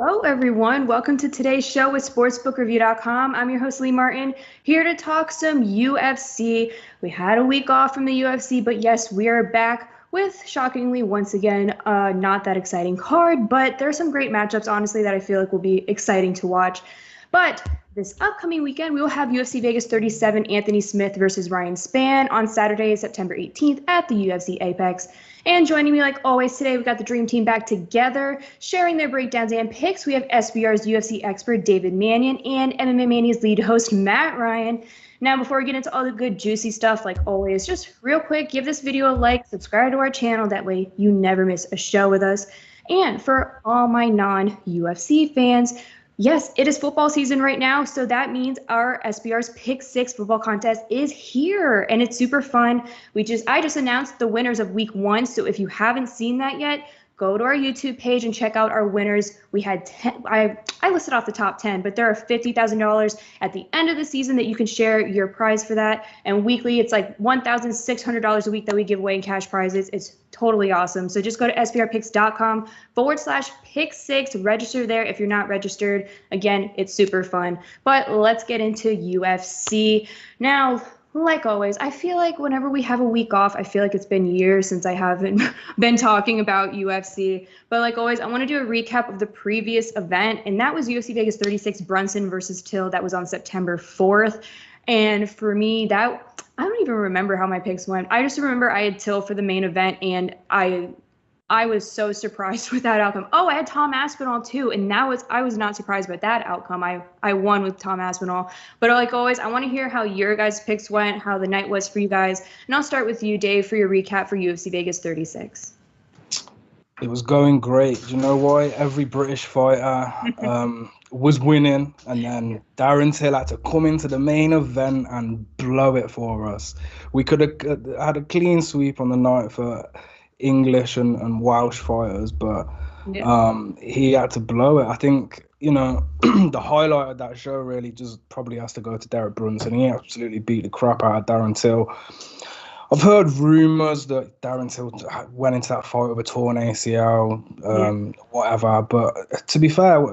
Hello, everyone. Welcome to today's show with SportsbookReview.com. I'm your host, Lee Martin, here to talk some UFC. We had a week off from the UFC, but yes, we are back with, shockingly, once again, not that exciting card, but there are some great matchups, honestly, that I feel like will be exciting to watch. But this upcoming weekend, we will have UFC Vegas 37, Anthony Smith versus Ryan Spann on Saturday, September 18th at the UFC Apex. And joining me, like always, today, we've got the Dream Team back together, sharing their breakdowns and picks. We have SBR's UFC expert, David Manyun, and MMA Mania's lead host, Matt Ryan. Now, before we get into all the good, juicy stuff, like always, just real quick, give this video a like, subscribe to our channel. That way you never miss a show with us. And for all my non-UFC fans, yes, it is football season right now, so that means our SBR's Pick 6 football contest is here, and it's super fun. I just announced the winners of Week 1, so if you haven't seen that yet, go to our YouTube page and check out our winners. We had 10, I listed off the top 10, but there are $50,000 at the end of the season that you can share your prize for that. And weekly, it's like $1,600 a week that we give away in cash prizes. It's totally awesome. So just go to sbrpicks.com/pick6, register there if you're not registered. Again, it's super fun. But let's get into UFC. Now, like always, I feel like whenever we have a week off, I feel like it's been years since I haven't been talking about UFC. But like always, I want to do a recap of the previous event, and that was UFC Vegas 36 Brunson versus Till. That was on September 4th. And for me, I don't even remember how my picks went. I just remember I had Till for the main event, and I was so surprised with that outcome. Oh, I had Tom Aspinall too, and I was not surprised by that outcome. I won with Tom Aspinall. But like always, I want to hear how your guys' picks went, how the night was for you guys. And I'll start with you, Dave, for your recap for UFC Vegas 36. It was going great. Do you know why? Every British fighter was winning, and then Darren Till had to come into the main event and blow it for us. We could have had a clean sweep on the night for English and Welsh fighters, but he had to blow it. I think, the highlight of that show really just probably has to go to Derek Brunson. He absolutely beat the crap out of Darren Till. I've heard rumors that Darren Till went into that fight with a torn ACL, whatever, but to be fair,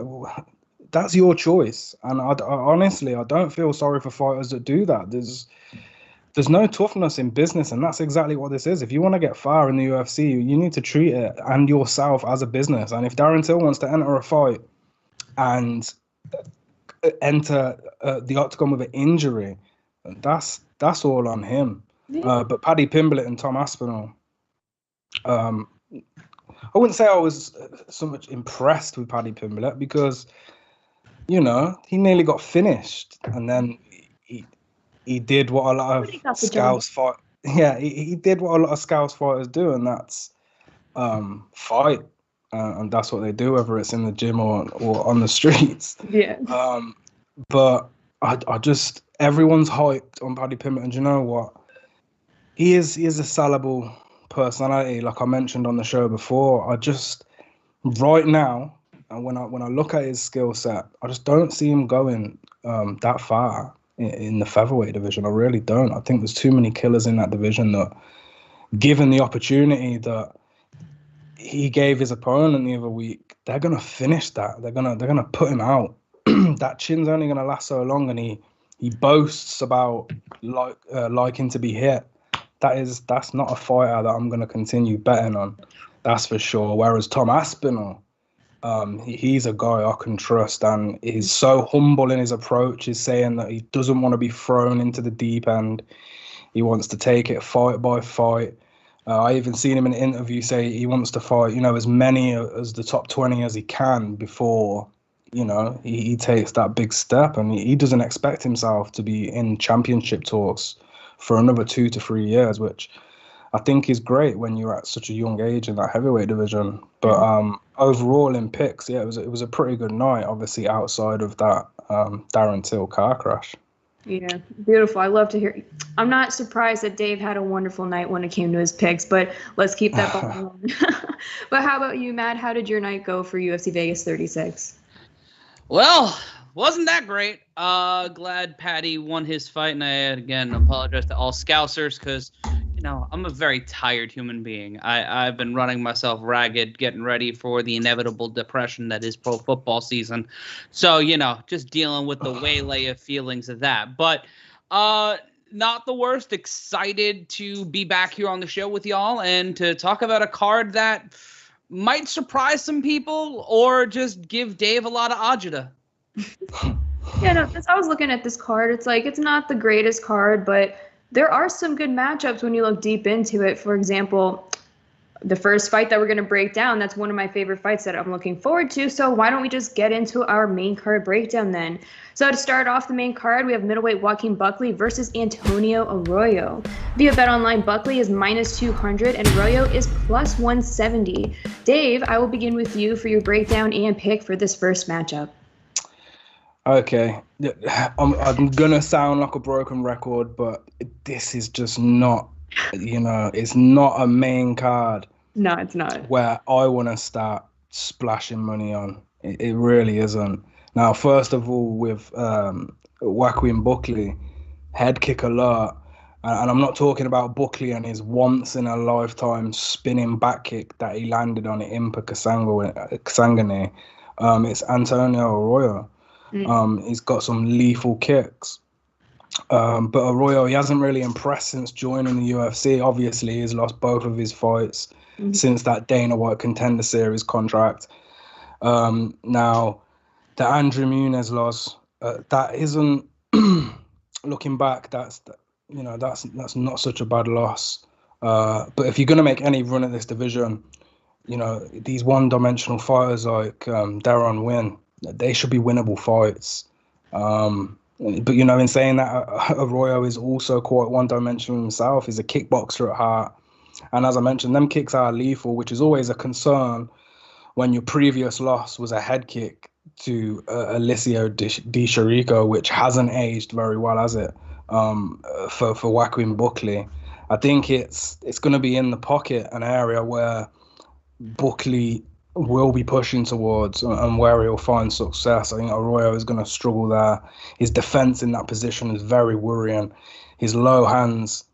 that's your choice. And I honestly, I don't feel sorry for fighters that do that. There's no toughness in business, and that's exactly what this is. If you want to get far in the UFC, you need to treat it and yourself as a business. And if Darren Till wants to enter a fight and enter the octagon with an injury, that's all on him. But Paddy Pimblett and Tom Aspinall, I wouldn't say I was so much impressed with Paddy Pimblett because, he nearly got finished, and then he did what a lot of Scouse fight. Yeah, he did what a lot of Scouse fighters do, and that's fight, and that's what they do, whether it's in the gym or on the streets. Yeah. But I just everyone's hyped on Paddy Pimblett, and you know what? He is a sellable personality, like I mentioned on the show before. I just right now, and when I look at his skill set, I just don't see him going that far in the featherweight division. I really don't. I think there's too many killers in that division that, given the opportunity that he gave his opponent the other week, they're gonna finish that. They're gonna put him out. That chin's only gonna last so long, and he boasts about liking to be hit. That's not a fighter that I'm gonna continue betting on. That's for sure. Whereas Tom Aspinall, he's a guy I can trust, and he's so humble in his approach. He's saying that he doesn't want to be thrown into the deep end. He wants to take it fight by fight. I even seen him in an interview say he wants to fight, as many as the top 20 as he can before, he takes that big step. And he doesn't expect himself to be in championship talks for another 2 to 3 years, which I think is great when you're at such a young age in that heavyweight division. But overall in picks, it was a pretty good night, obviously outside of that Darren Till car crash. Yeah, beautiful. I love to hear. I'm not surprised that Dave had a wonderful night when it came to his picks, but let's keep that going. But how about you, Matt? How did your night go for UFC Vegas 36? Well, wasn't that great. Glad Paddy won his fight, and I again apologize to all Scousers because No, I'm a very tired human being. I've been running myself ragged, getting ready for the inevitable depression that is pro football season. So, just dealing with the waylay of feelings of that. But not the worst. Excited to be back here on the show with y'all and to talk about a card that might surprise some people or just give Dave a lot of agita. Yeah, no, as I was looking at this card, it's like it's not the greatest card, but there are some good matchups when you look deep into it. For example, the first fight that we're going to break down, that's one of my favorite fights that I'm looking forward to. So why don't we just get into our main card breakdown then? So to start off the main card, we have middleweight Joaquin Buckley versus Antonio Arroyo. Via BetOnline, Buckley is -200 and Arroyo is +170. Dave, I will begin with you for your breakdown and pick for this first matchup. Okay, I'm gonna sound like a broken record, but this is just not, it's not a main card. No, it's not. Where I want to start splashing money on. It really isn't. Now, first of all, with Joaquin Buckley, head kick alert, and I'm not talking about Buckley and his once-in-a-lifetime spinning back kick that he landed on Impa Kasangane. It's Antonio Arroyo. He's got some lethal kicks. But Arroyo, he hasn't really impressed since joining the UFC. Obviously, he's lost both of his fights since that Dana White Contender Series contract. Now, the Andrew Muniz loss, that isn't, looking back, that's not such a bad loss. But if you're going to make any run at this division, these one-dimensional fighters like Darren Wynn, they should be winnable fights. But, in saying that, Arroyo is also quite one-dimensional himself. He's a kickboxer at heart. And as I mentioned, them kicks are lethal, which is always a concern when your previous loss was a head kick to Alicio Di Chirico, which hasn't aged very well, has it, for Joaquin Buckley. I think it's going to be in the pocket, an area where Buckley will be pushing towards and where he'll find success. I think Arroyo is going to struggle there. His defense in that position is very worrying. His low hands,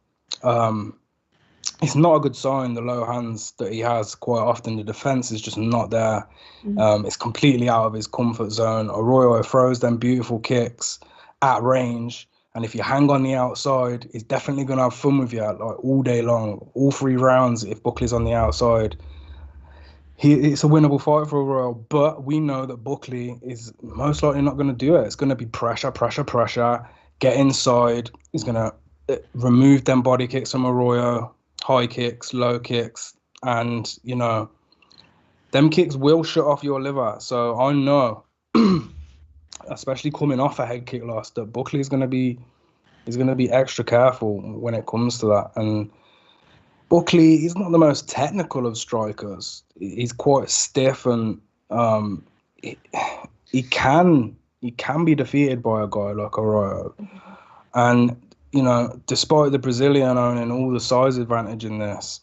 it's not a good sign, the low hands that he has quite often. The defense is just not there. It's completely out of his comfort zone. Arroyo throws them beautiful kicks at range. And if you hang on the outside, he's definitely going to have fun with you like all day long, all 3 rounds if Buckley's on the outside. It's a winnable fight for Arroyo, but we know that Buckley is most likely not going to do it. It's going to be pressure, get inside. He's going to remove them body kicks from Arroyo, high kicks, low kicks, and, them kicks will shut off your liver. So I know, especially coming off a head kick loss, that Buckley is going to be extra careful when it comes to that. And Buckley, he's not the most technical of strikers. He's quite stiff, and he can be defeated by a guy like Arroyo. And despite the Brazilian owning all the size advantage in this,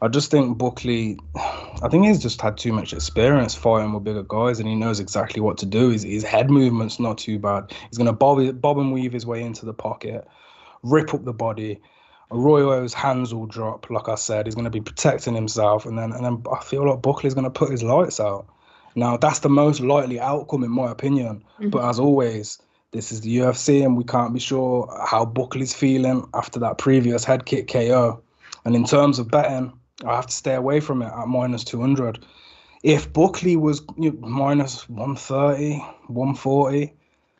I just think Buckley, I think he's just had too much experience fighting with bigger guys, and he knows exactly what to do. His head movement's not too bad. He's going to bob and weave his way into the pocket, rip up the body. Arroyo's hands will drop, like I said. He's going to be protecting himself, and then I feel like Buckley's going to put his lights out. Now, that's the most likely outcome, in my opinion. But as always, this is the UFC, and we can't be sure how Buckley's feeling after that previous head kick KO. And in terms of betting, I have to stay away from it at -200. If Buckley was -130, 140,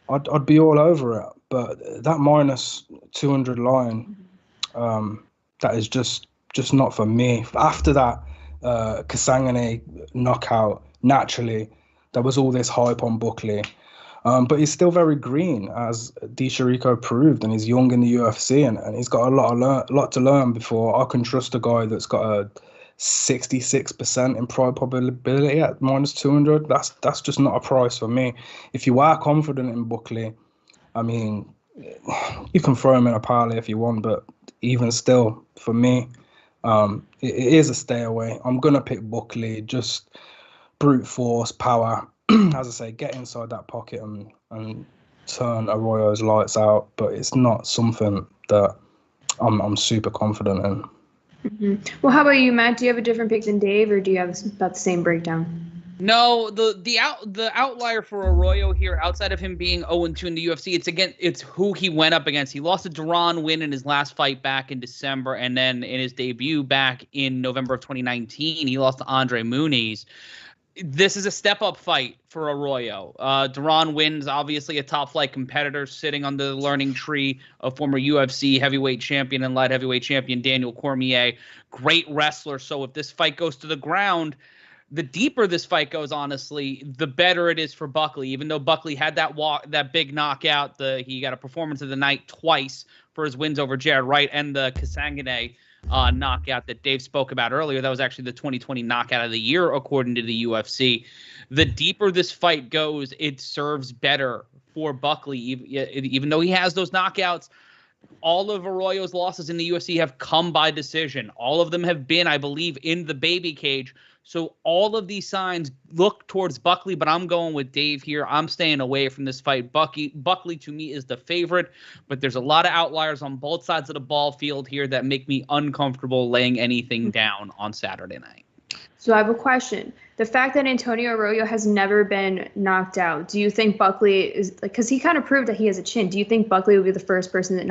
I'd be all over it. But that -200 line, that is just not for me. After that Kasangane knockout, naturally, there was all this hype on Buckley. But he's still very green, as Di Chirico proved, and he's young in the UFC, and he's got a lot to learn before I can trust a guy that's got a 66% implied probability at -200. That's just not a price for me. If you are confident in Buckley, I mean, you can throw him in a parlay if you want, but even still, for me, it is a stay away. I'm gonna pick Buckley, just brute force, power. As I say, get inside that pocket and turn Arroyo's lights out, but it's not something that I'm super confident in. Well, how about you, Matt? Do you have a different pick than Dave, or do you have about the same breakdown? No, the outlier for Arroyo here, outside of him being 0-2 in the UFC, it's who he went up against. He lost a Duran win in his last fight back in December, and then in his debut back in November of 2019, he lost to Andre Muniz. This is a step-up fight for Arroyo. Duran wins, obviously a top-flight competitor sitting on the learning tree of former UFC heavyweight champion and light heavyweight champion Daniel Cormier. Great wrestler, so if this fight goes to the ground, the deeper this fight goes, honestly, the better it is for Buckley. Even though Buckley had that big knockout, he got a performance of the night twice for his wins over Jared Wright and the Kasangane knockout that Dave spoke about earlier. That was actually the 2020 knockout of the year, according to the UFC. The deeper this fight goes, it serves better for Buckley, even though he has those knockouts. All of Arroyo's losses in the UFC have come by decision. All of them have been, I believe, in the baby cage. So all of these signs look towards Buckley, but I'm going with Dave here. I'm staying away from this fight. Buckley, to me, is the favorite, but there's a lot of outliers on both sides of the ball field here that make me uncomfortable laying anything down on Saturday night. So I have a question. The fact that Antonio Arroyo has never been knocked out, do you think Buckley is, because he kind of proved that he has a chin, do you think Buckley would be the first person to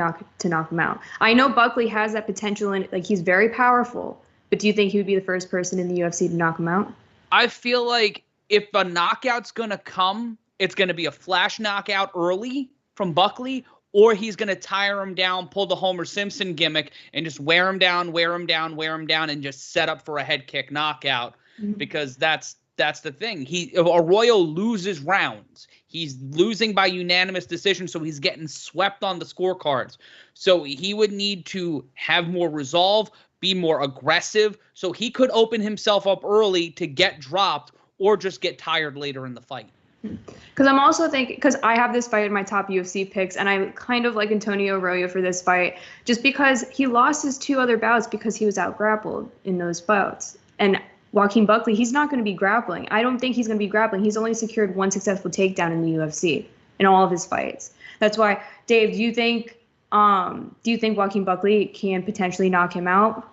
knock him out? I know Buckley has that potential, and he's very powerful. But do you think he would be the first person in the UFC to knock him out? I feel like if a knockout's going to come, it's going to be a flash knockout early from Buckley, or he's going to tire him down, pull the Homer Simpson gimmick, and just wear him down, and just set up for a head kick knockout. Because that's the thing. Arroyo loses rounds. He's losing by unanimous decision, so he's getting swept on the scorecards. So he would need to have more resolve, be more aggressive, so he could open himself up early to get dropped or just get tired later in the fight. Because I'm also thinking, because I have this fight in my top UFC picks, and I kind of like Antonio Arroyo for this fight, just because he lost his 2 other bouts because he was out-grappled in those bouts. And Joaquin Buckley, he's not going to be grappling. I don't think he's going to be grappling. He's only secured 1 successful takedown in the UFC in all of his fights. That's why, Dave, do you think Joaquin Buckley can potentially knock him out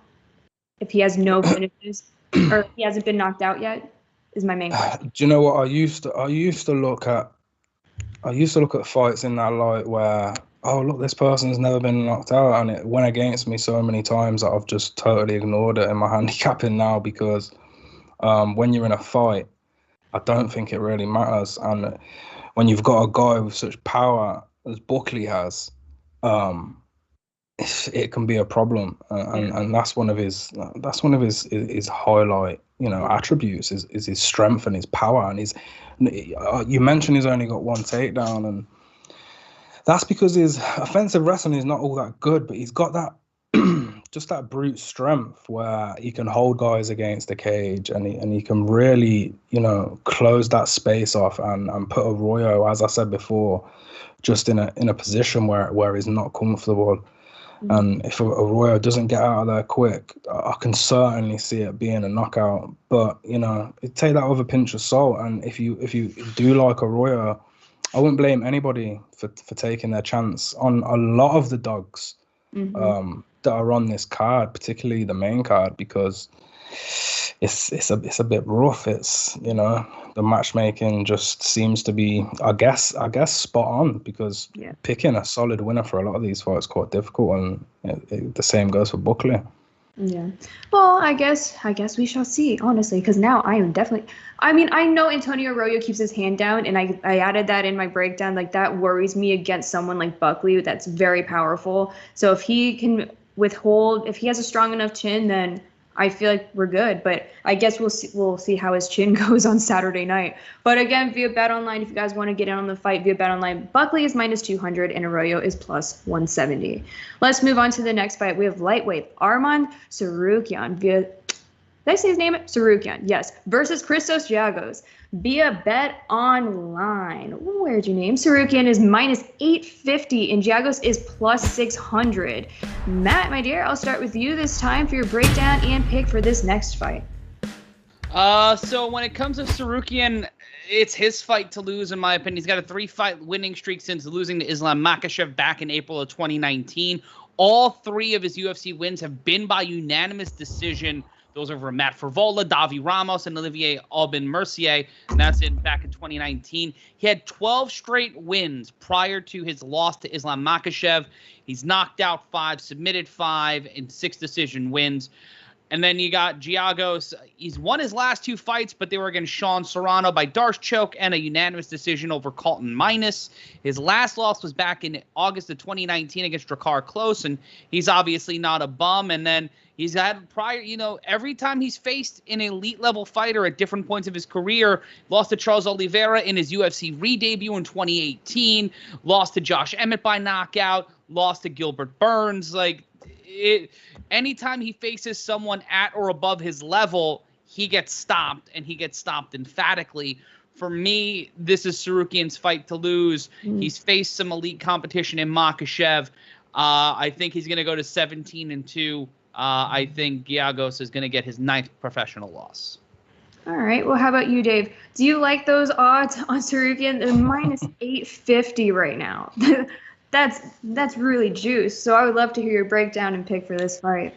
if he has no finishes, or if he hasn't been knocked out yet? Is my main question. Do you know what I used to look at fights in that light where, oh look, this person's never been knocked out, and it went against me so many times that I've just totally ignored it in my handicapping now, because when you're in a fight, I don't think it really matters. And when you've got a guy with such power as Buckley has, it can be a problem, and that's one of his highlight, attributes is his strength and his power. And you mentioned he's only got 1 takedown, and that's because his offensive wrestling is not all that good, but he's got that just that brute strength where he can hold guys against the cage, and he can really close that space off and put Arroyo, as I said before, just in a position where he's not comfortable. And if Arroyo doesn't get out of there quick, I can certainly see it being a knockout. But take that with a pinch of salt. And if you do like Arroyo, I wouldn't blame anybody for taking their chance on a lot of the dogs that are on this card, particularly the main card, because it's a bit rough. It's the matchmaking just seems to be, I guess spot on, because picking a solid winner for a lot of these fights is quite difficult, and the same goes for Buckley. Yeah. Well, I guess we shall see, honestly, because now I am definitely, I know Antonio Arroyo keeps his hand down, and I added that in my breakdown. Like, that worries me against someone like Buckley that's very powerful. So if he can withhold, if he has a strong enough chin, then I feel like we're good. But I guess we'll see how his chin goes on Saturday night. But again, via BetOnline, if you guys want to get in on the fight via BetOnline, Buckley is -200 and Arroyo is +170. Let's move on to the next fight. We have lightweight Arman Tsarukyan via, did I say his name? Tsarukyan, yes, versus Christos Giagos via BetOnline. Where'd you name? Tsarukyan is -850 and Giagos is +600. Matt, my dear, I'll start with you this time for your breakdown and pick for this next fight. So when it comes to Tsarukyan, it's his fight to lose, in my opinion. He's got a 3-fight winning streak since losing to Islam Makhachev back in April of 2019. All 3 of his UFC wins have been by unanimous decision. Those are over Matt Favola, Davi Ramos, and Olivier Aubin-Mercier, and that's back in 2019. He had 12 straight wins prior to his loss to Islam Makhachev. He's knocked out 5, submitted 5, and 6 decision wins. And then you got Giagos. He's won his last 2 fights, but they were against Sean Serrano by Darce choke and a unanimous decision over Colton Minus. His last loss was back in August of 2019 against Drakkar Klose, and he's obviously not a bum. And then he's had prior, every time he's faced an elite level fighter at different points of his career, lost to Charles Oliveira in his UFC re-debut in 2018, lost to Josh Emmett by knockout, lost to Gilbert Burns. Anytime he faces someone at or above his level, he gets stopped, and he gets stopped emphatically. For me, this is Tsarukyan's fight to lose. He's faced some elite competition in Makhachev. I think he's going to go to 17-2. I think Giagos is going to get his 9th professional loss. All right. Well, how about you, Dave? Do you like those odds on Tsarukyan? They're minus 850 right now. That's really juice. So I would love to hear your breakdown and pick for this fight.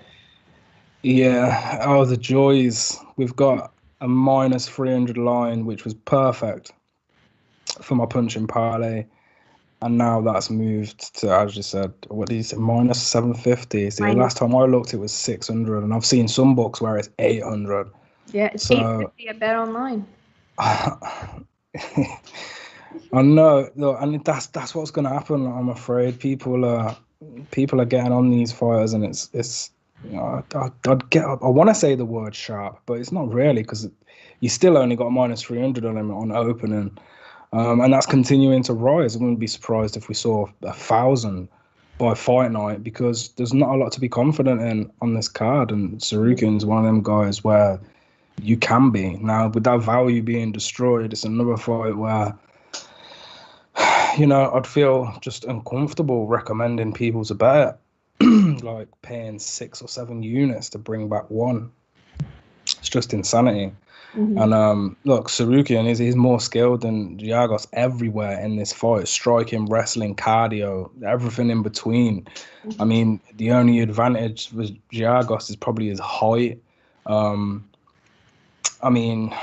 Yeah. Oh, the joys. We've got a minus 300 line, which was perfect for my punching parlay. And now that's moved to, as you said, what did you say, minus 750. See, the last time I looked, it was 600. And I've seen some books where it's 800. Yeah, it's 850 at Bet Online. I know, look, and that's what's going to happen. I'm afraid people are getting on these fighters, and it's I want to say the word sharp, but it's not really, because you still only got minus 300 on him on opening, and that's continuing to rise. I wouldn't be surprised if we saw 1,000 by fight night, because there's not a lot to be confident in on this card, and Tsarukyan's one of them guys where you can be. Now, with that value being destroyed, it's another fight where I'd feel just uncomfortable recommending people to bet, like paying 6 or 7 units to bring back 1. It's just insanity. And look, Tsarukyan he's more skilled than Giagos everywhere in this fight. Striking, wrestling, cardio, everything in between. I mean, the only advantage with Giagos is probably his height. I mean,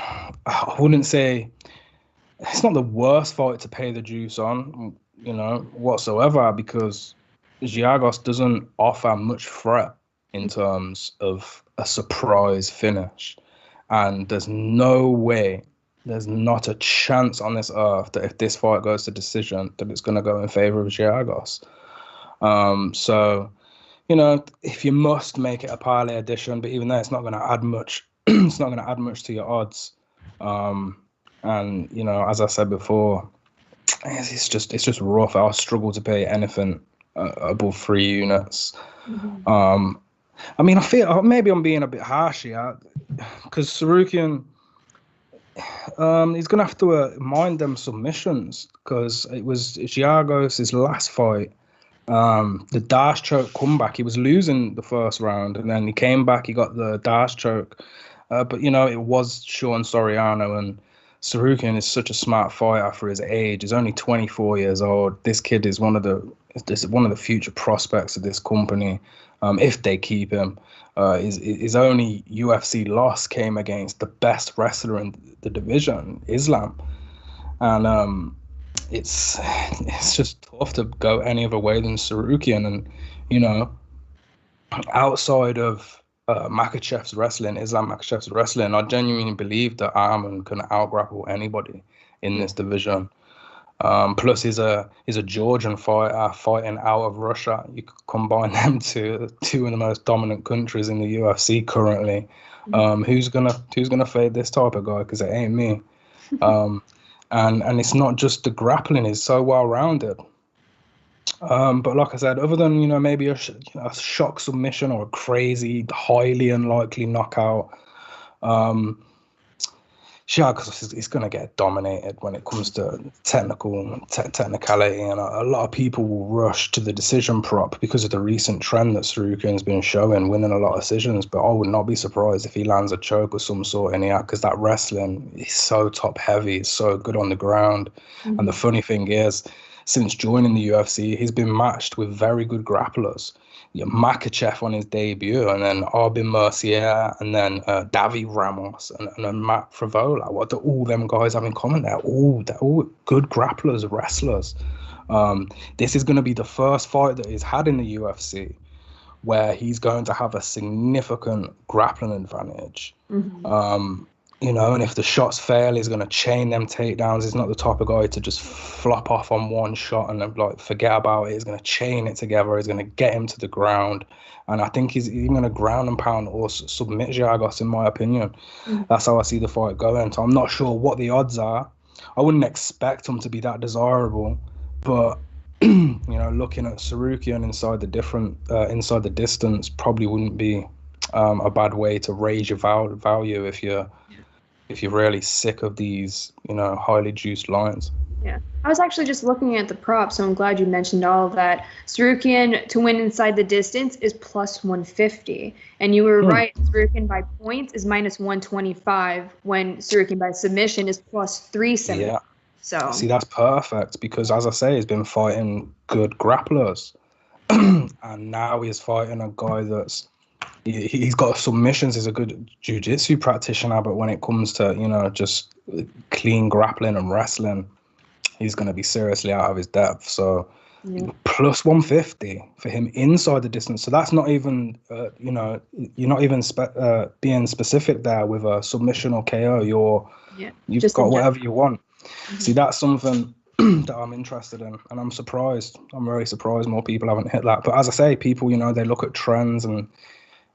I wouldn't say it's not the worst fight to pay the juice on, whatsoever, because Giagos doesn't offer much threat in terms of a surprise finish. And there's no way, there's not a chance on this earth that if this fight goes to decision, that it's going to go in favor of Giagos. So, if you must make it a parlay edition, but even then it's not going to add much. It's not going to add much to your odds. And as I said before, it's just rough. I struggle to pay anything above 3 units. I mean, I feel maybe I'm being a bit harsh here, because Tsarukyan, he's gonna have to mind them submissions, because it was Giagos' last fight. The Darce choke comeback. He was losing the first round, and then he came back. He got the Darce choke, but it was Sean Soriano, and Tsarukyan is such a smart fighter for his age. He's only 24 years old. This kid is one of the future prospects of this company. If they keep him, his only UFC loss came against the best wrestler in the division, Islam, and it's just tough to go any other way than Tsarukyan. And outside of Makhachev's wrestling, Islam Makhachev's wrestling, I genuinely believe that Arman can out-grapple anybody in this division. Plus, he's a Georgian fighter fighting out of Russia. You could combine them to two of the most dominant countries in the UFC currently. Who's gonna fade this type of guy? Because it ain't me. And it's not just the grappling; is so well rounded. But like I said, other than maybe a shock submission or a crazy, highly unlikely knockout, Giagos is going to get dominated when it comes to technicality, and a lot of people will rush to the decision prop because of the recent trend that Tsarukyan's been showing, winning a lot of decisions. But I would not be surprised if he lands a choke of some sort in here, because that wrestling is so top heavy, it's so good on the ground. And the funny thing is, since joining the UFC, he's been matched with very good grapplers. Makachev on his debut, and then Arbin Mercier, and then Davi Ramos, and then Matt Frivola. What do all them guys have in common? They're all good grapplers, wrestlers. This is going to be the first fight that he's had in the UFC where he's going to have a significant grappling advantage. And if the shots fail, he's going to chain them takedowns. He's not the type of guy to just flop off on one shot and forget about it. He's going to chain it together. He's going to get him to the ground. And I think he's even going to ground and pound or submit Giagos, in my opinion. That's how I see the fight going. So I'm not sure what the odds are. I wouldn't expect him to be that desirable. But, looking at Tsarukyan inside the distance probably wouldn't be a bad way to raise your value if you're really sick of these, highly juiced lines. Yeah, I was actually just looking at the props, so I'm glad you mentioned all of that. Tsarukyan to win inside the distance is plus 150, and you were right. Tsarukyan by points is minus 125, when Tsarukyan by submission is plus 370. Yeah. So see, that's perfect because, as I say, he's been fighting good grapplers, and now he's fighting a guy he's got submissions. He's a good jiu-jitsu practitioner, but when it comes to, just clean grappling and wrestling, he's going to be seriously out of his depth. So plus 150 for him inside the distance. So that's not even, you're not even being specific there with a submission or KO. You've got whatever you want. See, that's something that I'm interested in, and I'm surprised. I'm very surprised more people haven't hit that. But as I say, people, they look at trends and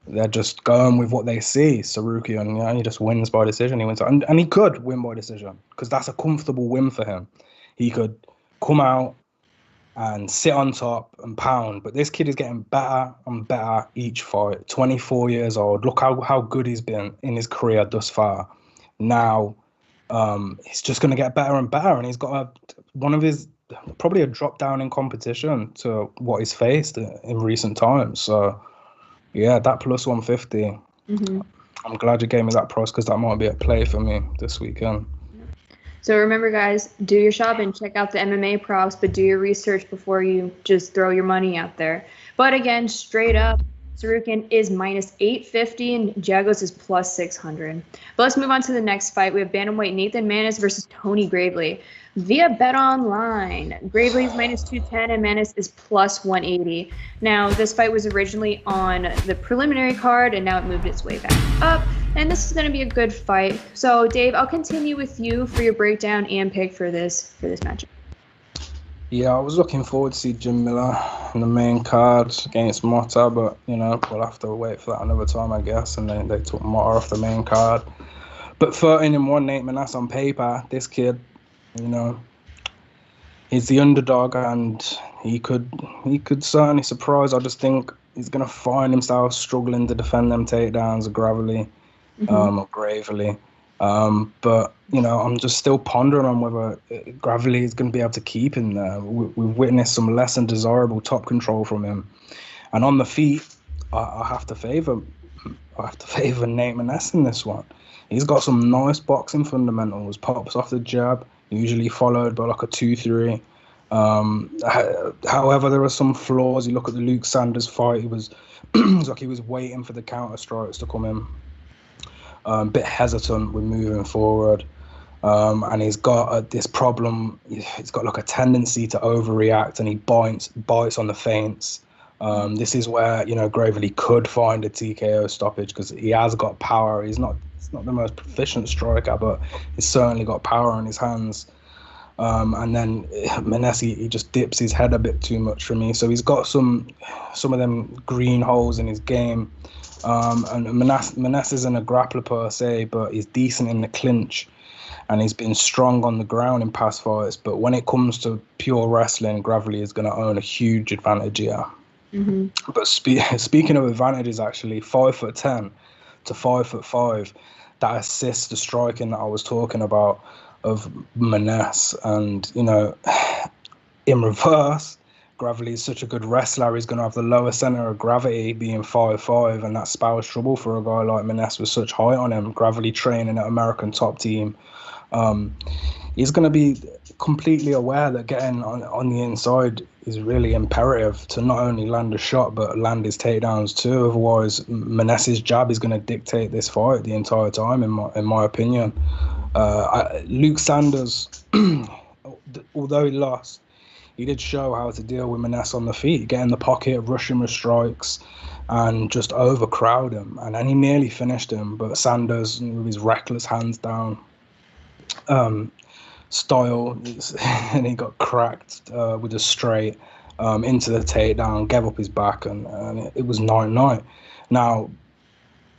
they're just going with what they see. Tsarukyan, he just wins by decision. He wins, and he could win by decision because that's a comfortable win for him. He could come out and sit on top and pound. But this kid is getting better and better each fight. 24 years old. Look how good he's been in his career thus far. Now, he's just going to get better and better, and he's got probably a drop down in competition to what he's faced in recent times. So, yeah, that plus 150. I'm glad you gave me that price because that might be a play for me this weekend. So remember, guys, do your shopping, check out the MMA props, but do your research before you just throw your money out there. But again, straight up, Tsarukyan is minus 850 and Giagos is plus 600. But let's move on to the next fight. We have bantamweight Nathan Meneses versus Tony Gravely. Via BetOnline, Gravely is minus 210 and Meneses is plus 180. Now, this fight was originally on the preliminary card, and now it moved its way back up. And this is going to be a good fight. So, Dave, I'll continue with you for your breakdown and pick for this matchup. Yeah, I was looking forward to see Jim Miller in the main card against Motta, but, we'll have to wait for that another time, I guess. And they took Motta off the main card. But 13-1 Nate Meneses on paper, this kid, he's the underdog, and he could certainly surprise. I just think he's going to find himself struggling to defend them takedowns Gravely. Or Gravely. But, I'm just still pondering on whether Gravely is going to be able to keep him there. We've witnessed some less than desirable top control from him. And on the feet, I have to favour Nate Meneses in this one. He's got some nice boxing fundamentals, pops off the jab, usually followed by like a 2-3. However, there are some flaws. You look at the Luke Sanders fight, it was like he was waiting for the counter strikes to come in. A bit hesitant with moving forward, and he's got this problem. He's got like a tendency to overreact, and he bites on the feints. This is where Gravely could find a TKO stoppage because he has got power. He's not the most proficient striker, but he's certainly got power in his hands. And then Meneses, he just dips his head a bit too much for me. So he's got some of them green holes in his game. And Meneses isn't a grappler per se, but he's decent in the clinch, and he's been strong on the ground in past fights. But when it comes to pure wrestling, Gravely is going to own a huge advantage here. But speaking of advantages, actually, 5'10" to 5'5", that assists the striking that I was talking about of Meneses. And in reverse, Gravely is such a good wrestler, he's going to have the lower center of gravity being 5'5", and that spells trouble for a guy like Meneses with such height on him. Gravely training at American Top Team, He's going to be completely aware that getting on the inside is really imperative to not only land a shot but land his takedowns too. Otherwise, Meneses' jab is going to dictate this fight the entire time, in my opinion. Luke Sanders, although he lost, he did show how to deal with Meneses on the feet, get in the pocket, rush him with strikes, and just overcrowd him. And then he nearly finished him, but Sanders, with his reckless hands down style, and he got cracked with a straight into the takedown, gave up his back, and it was 9-9. Now,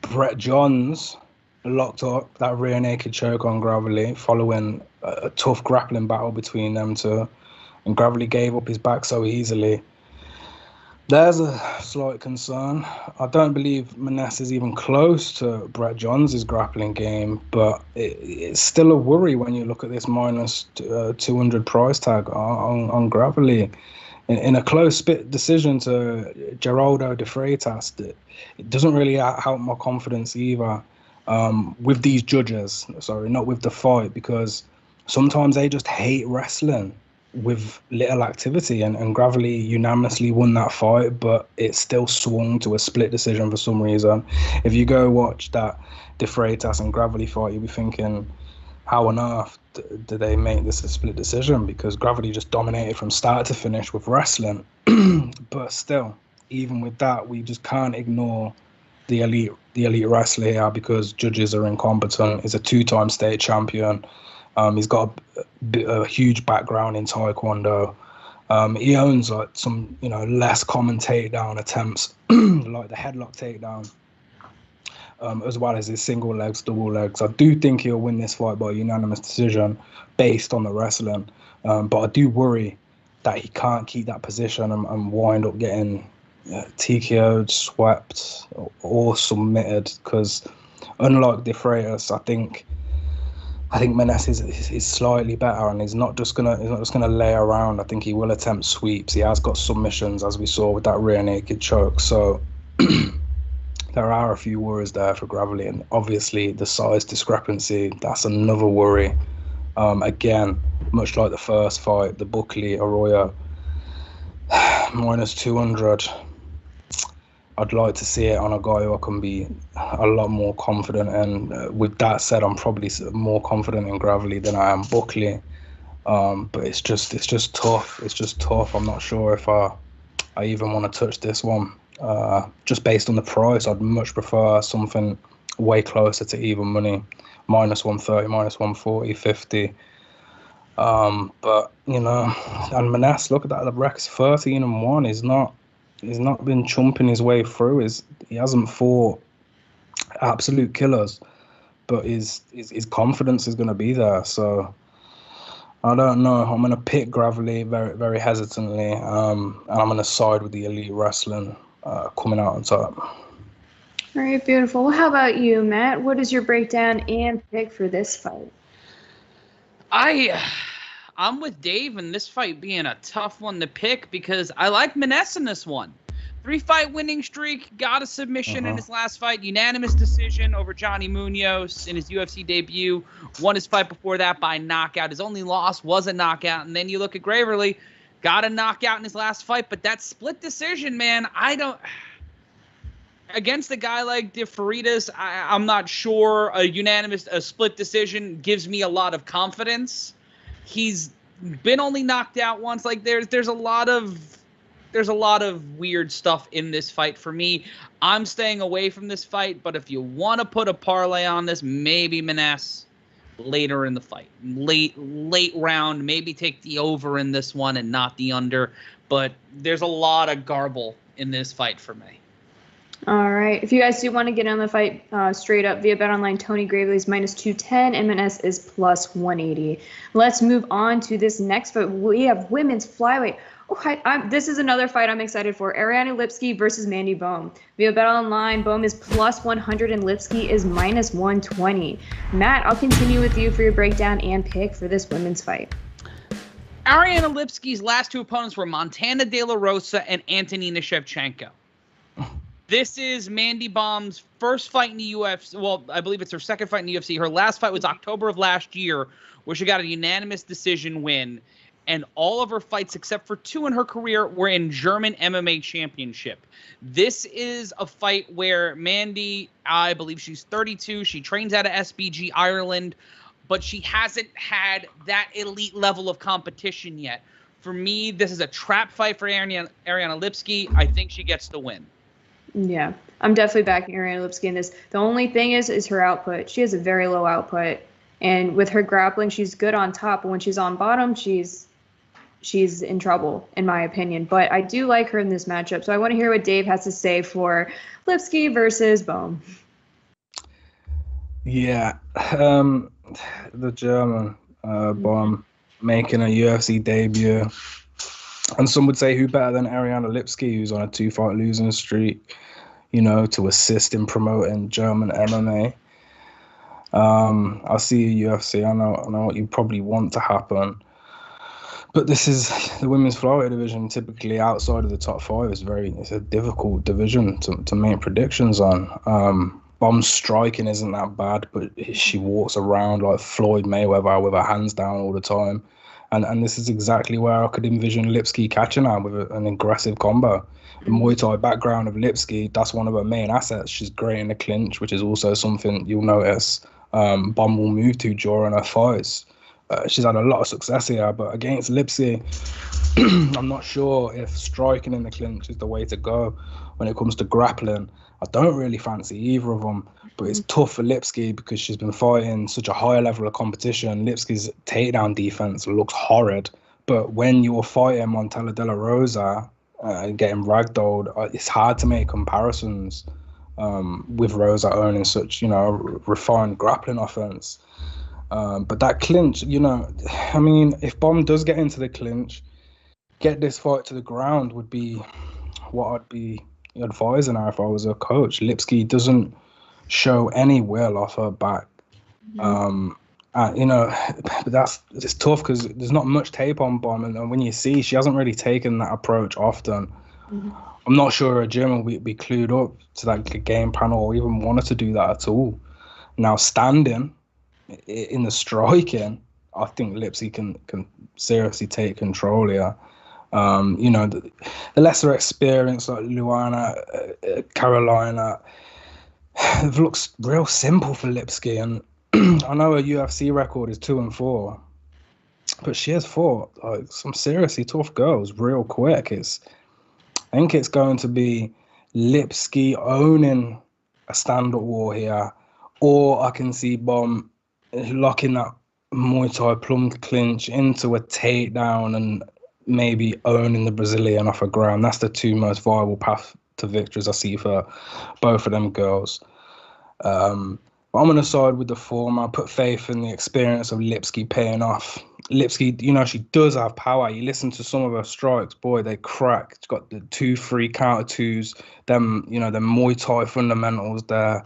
Brett Johns locked up that rear naked choke on Gravely following a tough grappling battle between them two, and Gravely gave up his back so easily. There's a slight concern. I don't believe Meneses is even close to Brett Johns' grappling game, but it's still a worry when you look at this minus 200 price tag on Gravely. In a close split decision to Geraldo de Freitas, it doesn't really help my confidence either with these judges. Sorry, not with the fight, because sometimes they just hate wrestling with little activity, and Gravely unanimously won that fight, but it still swung to a split decision for some reason. If you go watch that De Freitas and Gravely fight, you'll be thinking, how on earth did they make this a split decision? Because Gravely just dominated from start to finish with wrestling. But still, even with that, we just can't ignore the elite wrestler here, because judges are incompetent. He's a 2-time state champion. He's got a huge background in Taekwondo. He owns like some, less common takedown attempts, like the headlock takedown, as well as his single legs, double legs. I do think he'll win this fight by unanimous decision based on the wrestling. But I do worry that he can't keep that position and wind up getting TKO'd, swept, or submitted. Because unlike De Freitas, I think Meneses is slightly better, and he's not just gonna lay around. I think he will attempt sweeps. He has got submissions, as we saw with that rear naked choke. So there are a few worries there for Gravely, and obviously the size discrepancy, that's another worry. Again, much like the first fight, the Buckley Arroyo minus 200. I'd like to see it on a guy who I can be a lot more confident in. With that said, I'm probably more confident in Gravely than I am Buckley. But it's just tough. It's just tough. I'm not sure if I even want to touch this one. Just based on the price, I'd much prefer something way closer to even money. Minus 130, minus 140, 50. But, and Meneses, look at that. The record's 13-1. He's not been chumping his way through. He hasn't fought absolute killers, but his confidence is going to be there. So I don't know. I'm going to pick Gravely very, very hesitantly, and I'm going to side with the elite wrestling coming out on top. All right, beautiful. Well, how about you, Matt? What is your breakdown and pick for this fight? I'm with Dave in this fight being a tough one to pick, because I like Meneses in this one. 3-fight winning streak, got a submission in his last fight, unanimous decision over Johnny Munoz in his UFC debut, won his fight before that by knockout. His only loss was a knockout. And then you look at Gravely, got a knockout in his last fight, but that split decision, man, against a guy like De Freitas, I'm not sure a split decision gives me a lot of confidence. He's been only knocked out once. Like there's a lot of weird stuff in this fight for me. I'm staying away from this fight, but if you want to put a parlay on this, maybe Meneses later in the fight, late round, maybe take the over in this one and not the under. But there's a lot of garble in this fight for me. All right. If you guys do want to get on the fight straight up via BetOnline, Tony Gravely is minus 210, and Meneses is plus 180. Let's move on to this next fight. We have women's flyweight. This is another fight I'm excited for. Ariane Lipski versus Mandy Bohm. Via BetOnline, Bohm is plus 100 and Lipski is minus 120. Matt, I'll continue with you for your breakdown and pick for this women's fight. Ariane Lipski's last two opponents were Montana De La Rosa and Antonina Shevchenko. This is Mandy Bohm's first fight in the UFC. Well, I believe it's her second fight in the UFC. Her last fight was October of last year, where she got a unanimous decision win. And all of her fights, except for 2 in her career, were in German MMA Championship. This is a fight where Mandy, I believe she's 32. She trains out of SBG Ireland, but she hasn't had that elite level of competition yet. For me, this is a trap fight for Ariane Lipski. I think she gets the win. Yeah, I'm definitely backing Ariane Lipski in this. The only thing is her output. She has a very low output. And with her grappling, she's good on top. But when she's on bottom, she's in trouble, in my opinion. But I do like her in this matchup. So I want to hear what Dave has to say for Lipski versus Bohm. Yeah, the German Bohm making a UFC debut. And some would say who better than Ariane Lipski, who's on a 2-fight losing streak, to assist in promoting German MMA. I see UFC. I know what you probably want to happen. But this is the women's flyweight division. Typically, outside of the top 5, it's a difficult division to make predictions on. Bohm's striking isn't that bad, but she walks around like Floyd Mayweather with her hands down all the time. And this is exactly where I could envision Lipski catching her with an aggressive combo. The Muay Thai background of Lipski, that's one of her main assets. She's great in the clinch, which is also something you'll notice Bohm will move to during her fights. She's had a lot of success here, but against Lipski, I'm not sure if striking in the clinch is the way to go when it comes to grappling. I don't really fancy either of them, but it's tough for Lipski because she's been fighting such a high level of competition. Lipski's takedown defense looks horrid, but when you're fighting Montella De La Rosa and getting ragdolled, it's hard to make comparisons with Rosa owning such, refined grappling offense. But that clinch, if Bohm does get into the clinch, get this fight to the ground would be what I'd be advising her if I was a coach. Lipski doesn't show any will off her back. But it's tough because there's not much tape on Bohm, and when you see, she hasn't really taken that approach often. I'm not sure a gym will be clued up to that game plan or even wanted to do that at all. Now, standing in the striking, I think Lipski can seriously take control here. The lesser experience like Luana, Carolina, it looks real simple for Lipski. And I know her UFC record is 2-4, but she has fought like some seriously tough girls real quick. I think it's going to be Lipski owning a stand-up war here, or I can see Bohm locking that Muay Thai plum clinch into a takedown and maybe owning the Brazilian off the ground. That's the 2 most viable path to victories I see for both of them girls. But I'm going to side with the former. I put faith in the experience of Lipski paying off. Lipski, she does have power. You listen to some of her strikes, boy, they crack. She's got the 2-3 counter twos, them Muay Thai fundamentals there.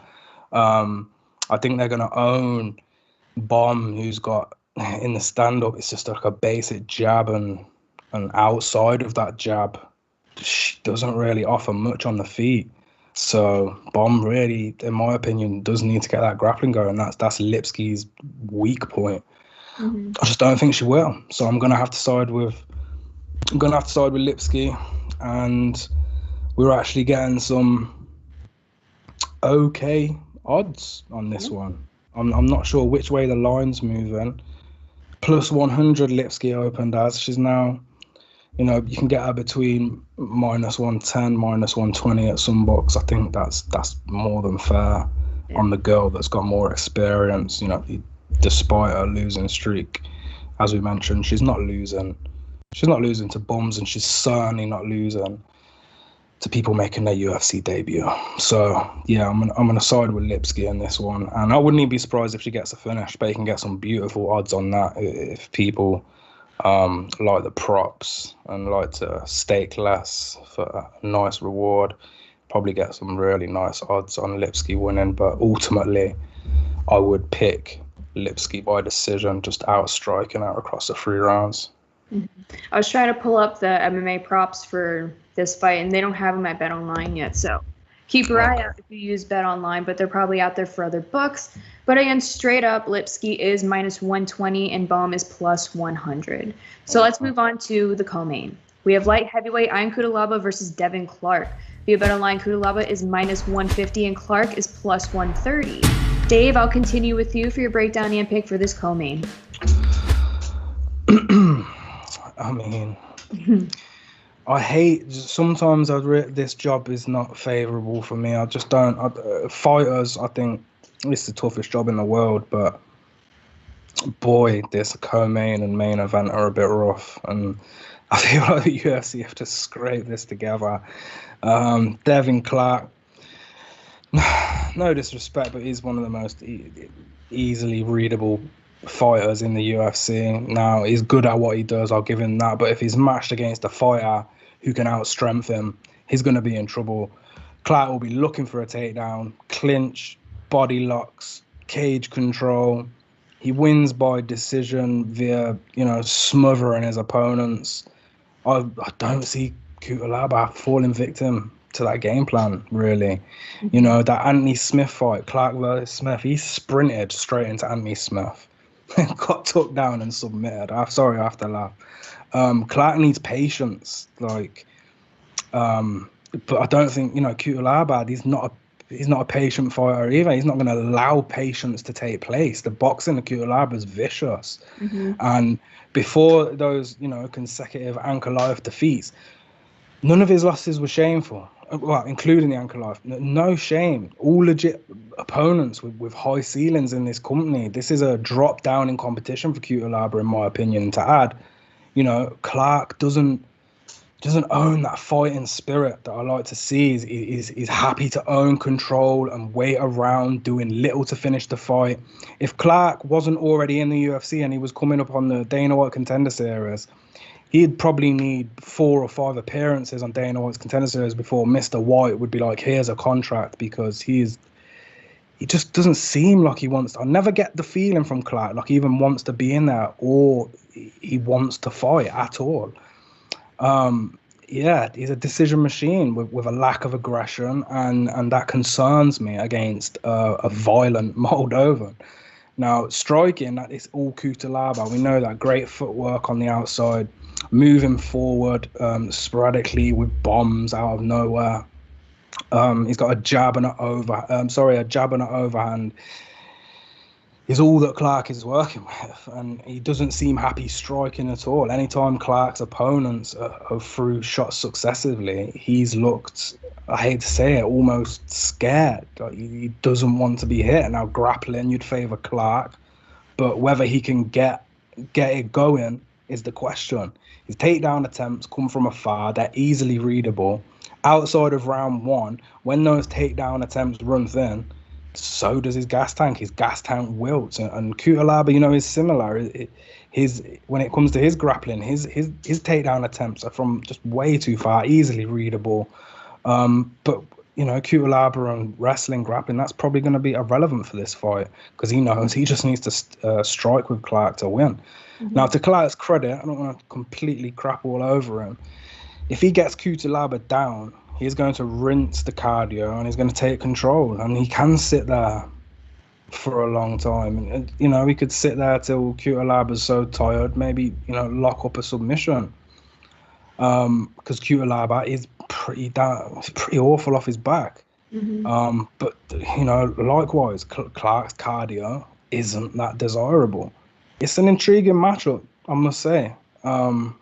I think they're going to own Bohm, who's got in the stand-up, it's just like a basic jab, and outside of that jab, she doesn't really offer much on the feet. So Bohm really, in my opinion, does need to get that grappling going. That's Lipski's weak point. I just don't think she will. So I'm gonna have to side with Lipski, and we're actually getting some okay odds on this one. I'm not sure which way the line's moving. Plus 100 Lipski opened as. She's now, you can get her between -110, -120 at some books. I think that's more than fair on the girl that's got more experience. Despite her losing streak, as we mentioned, she's not losing to bums, and she's certainly not losing to people making their UFC debut. So yeah, I'm gonna side with Lipski in this one, and I wouldn't even be surprised if she gets a finish. But you can get some beautiful odds on that if people like the props and like to stake less for a nice reward. Probably get some really nice odds on Lipski winning, but ultimately I would pick Lipski by decision, just outstriking her across the 3 rounds. I was trying to pull up the MMA props for this fight, and they don't have them at BetOnline yet. So Keep your eye out if you use Bet Online, but they're probably out there for other books. But again, straight up, Lipski is -120 and Bohm is +100. So let's move on to the co-main. We have light heavyweight Ian Cutelaba versus Devin Clark. Via Bet Online, Cutelaba is -150 and Clark is +130. Dave, I'll continue with you for your breakdown and pick for this co-main. I mean, I hate, sometimes this job is not favorable for me. I just don't, fighters, I think it's the toughest job in the world, but boy, this co-main and main event are a bit rough, and I feel like the UFC have to scrape this together. Devin Clark, no disrespect, but he's one of the most easily readable fighters in the UFC. Now, he's good at what he does, I'll give him that, but if he's matched against a fighter who can out-strength him, he's going to be in trouble. Clark will be looking for a takedown, clinch, body locks, cage control. He wins by decision via, smothering his opponents. I don't see Cutelaba falling victim to that game plan, really. That Anthony Smith fight, Clark versus Smith, he sprinted straight into Anthony Smith. Got took down and submitted. I have to laugh. Clark needs patience, but I don't think Cutelaba. He's not a patient fighter either. He's not going to allow patience to take place. The boxing of Cutelaba is vicious, and before those consecutive Anchor Life defeats, none of his losses were shameful. Well, including the Anchor Life, no shame. All legit opponents with high ceilings in this company. This is a drop down in competition for Cutelaba, in my opinion. To add, Clark doesn't own that fighting spirit that I like to see. He's happy to own control and wait around, doing little to finish the fight. If Clark wasn't already in the UFC and he was coming up on the Dana White Contender Series, he'd probably need 4 or 5 appearances on Dana White's Contender Series before Mr. White would be like, here's a contract, because he just doesn't seem like he wants to. I never get the feeling from Clark like he even wants to be in there or he wants to fight at all. He's a decision machine with a lack of aggression, and that concerns me against a violent Moldovan. Now, striking, that is all Cutelaba. We know that great footwork on the outside, moving forward sporadically with bombs out of nowhere. He's got a jab and an overhand. Is all that Clark is working with, and he doesn't seem happy striking at all. Anytime Clark's opponents have threw shots successively, he's looked, I hate to say it, almost scared. Like he doesn't want to be hit. Now, grappling, you'd favour Clark, but whether he can get it going is the question. His takedown attempts come from afar. They're easily readable. Outside of round 1, when those takedown attempts run thin, so does his gas tank. His gas tank wilts, and Cutelaba, is similar. When it comes to his grappling, his takedown attempts are from just way too far, easily readable. But Cutelaba and wrestling, grappling, that's probably going to be irrelevant for this fight, because he knows he just needs to strike with Clark to win. Now, to Clark's credit, I don't want to completely crap all over him. If he gets Cutelaba down, he's going to rinse the cardio and he's going to take control, and he can sit there for a long time. And he could sit there till Cutelaba's so tired, maybe lock up a submission. Because Cutelaba is pretty awful off his back. But likewise, Clark's cardio isn't that desirable. It's an intriguing matchup, I must say, because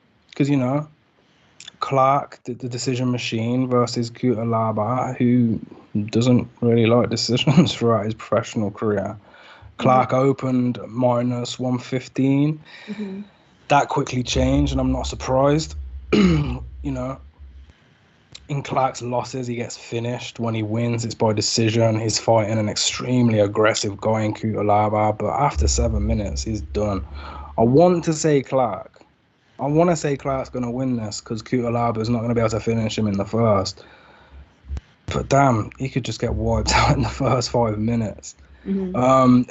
Clark, the decision machine, versus Cutelaba, who doesn't really like decisions throughout his professional career. Clark opened -115. That quickly changed, and I'm not surprised. In Clark's losses, he gets finished. When he wins, it's by decision. He's fighting an extremely aggressive guy in Cutelaba, but after 7 minutes, he's done. I want to say Clark's going to win this because Cutelaba is not going to be able to finish him in the first. But damn, he could just get wiped out in the first 5 minutes. Betting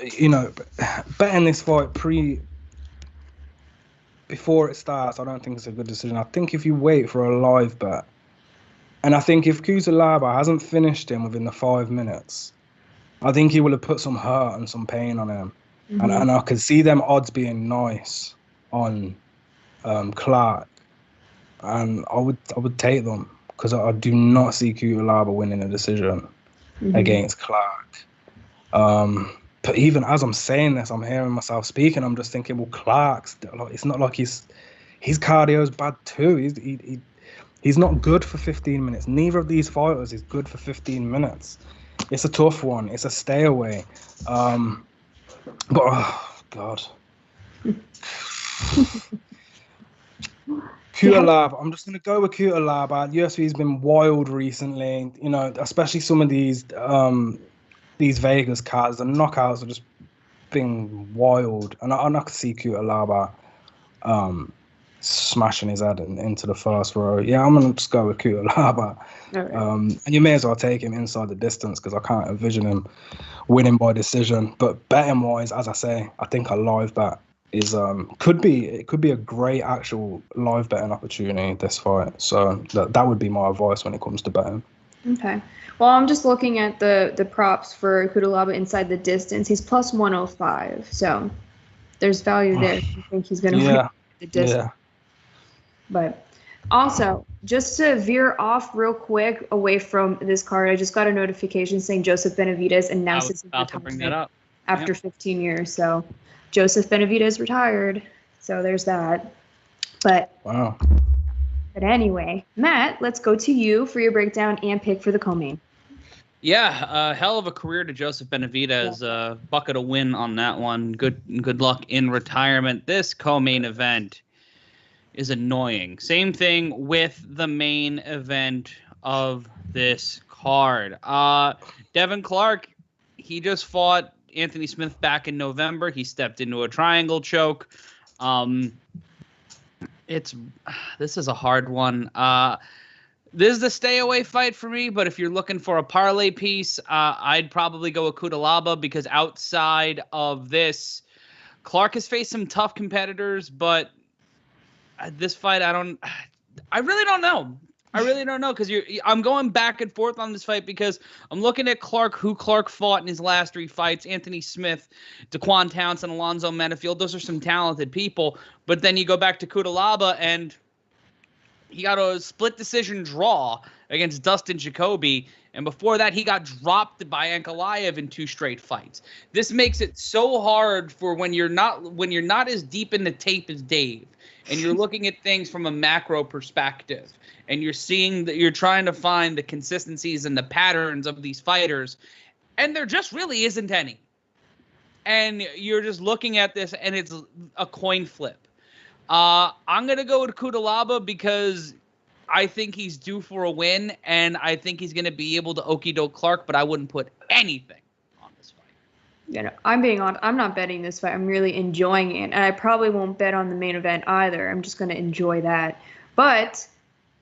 this fight before it starts, I don't think it's a good decision. I think if you wait for a live bet And I think if Cutelaba hasn't finished him within the 5 minutes, I think he will have put some hurt and some pain on him. Mm-hmm. And I could see them odds being nice on Clark. And I would take them because I do not see Cutelaba winning a decision against Clark. But even as I'm saying this, I'm hearing myself speaking. I'm just thinking, well, Clark's like, it's not like his cardio's bad too. He's not good for 15 minutes. Neither of these fighters is good for 15 minutes. It's a tough one. It's a stay away. But oh God. Cutelaba. I'm just going to go with Cutelaba. UFC's been wild recently. You know, especially some of these Vegas cards. The knockouts are just been wild. And I can see Cutelaba smashing his head into the first row. Yeah, I'm going to just go with Cutelaba. Right. And you may as well take him inside the distance because I can't envision him winning by decision. But betting wise, as I say, I think a live bet is could be a great actual live betting opportunity this fight. So that would be my advice when it comes to betting. Okay. Well, I'm just looking at the props for Cutelaba inside the distance. He's plus 105. So there's value there. I think he's going to win the distance. Yeah. But also, just to veer off real quick away from this card, I just got a notification saying Joseph Benavidez announces his retirement after 15 years. So Joseph Benavidez retired. So there's that. But wow. But anyway, Matt, let's go to you for your breakdown and pick for the co-main. Yeah, hell of a career to Joseph Benavidez. Bucket a win on that one. Good luck in retirement. This co-main event is annoying. Same thing with the main event of this card. Devin Clark, he just fought Anthony Smith back in November. He stepped into a triangle choke. This is a hard one. This is the stay away fight for me, but if you're looking for a parlay piece, I'd probably go with Cutelaba because outside of this, Clark has faced some tough competitors, but this fight, I really don't know. I really don't know because I'm going back and forth on this fight because I'm looking at who Clark fought in his last 3 fights. Anthony Smith, Daquan Townsend, Alonzo Menefield. Those are some talented people. But then you go back to Cutelaba and he got a split decision draw against Dustin Jacoby. And before that, he got dropped by Ankalaev in 2 straight fights. This makes it so hard for when you're not as deep in the tape as Dave. And you're looking at things from a macro perspective, and you're seeing that you're trying to find the consistencies and the patterns of these fighters, and there just really isn't any. And you're just looking at this, and it's a coin flip. I'm going to go with Cutelaba because I think he's due for a win, and I think he's going to be able to okey-doke Clark, but I wouldn't put anything on this fight. You know, I'm being honest. I'm not betting this fight. I'm really enjoying it, and I probably won't bet on the main event either. I'm just going to enjoy that. But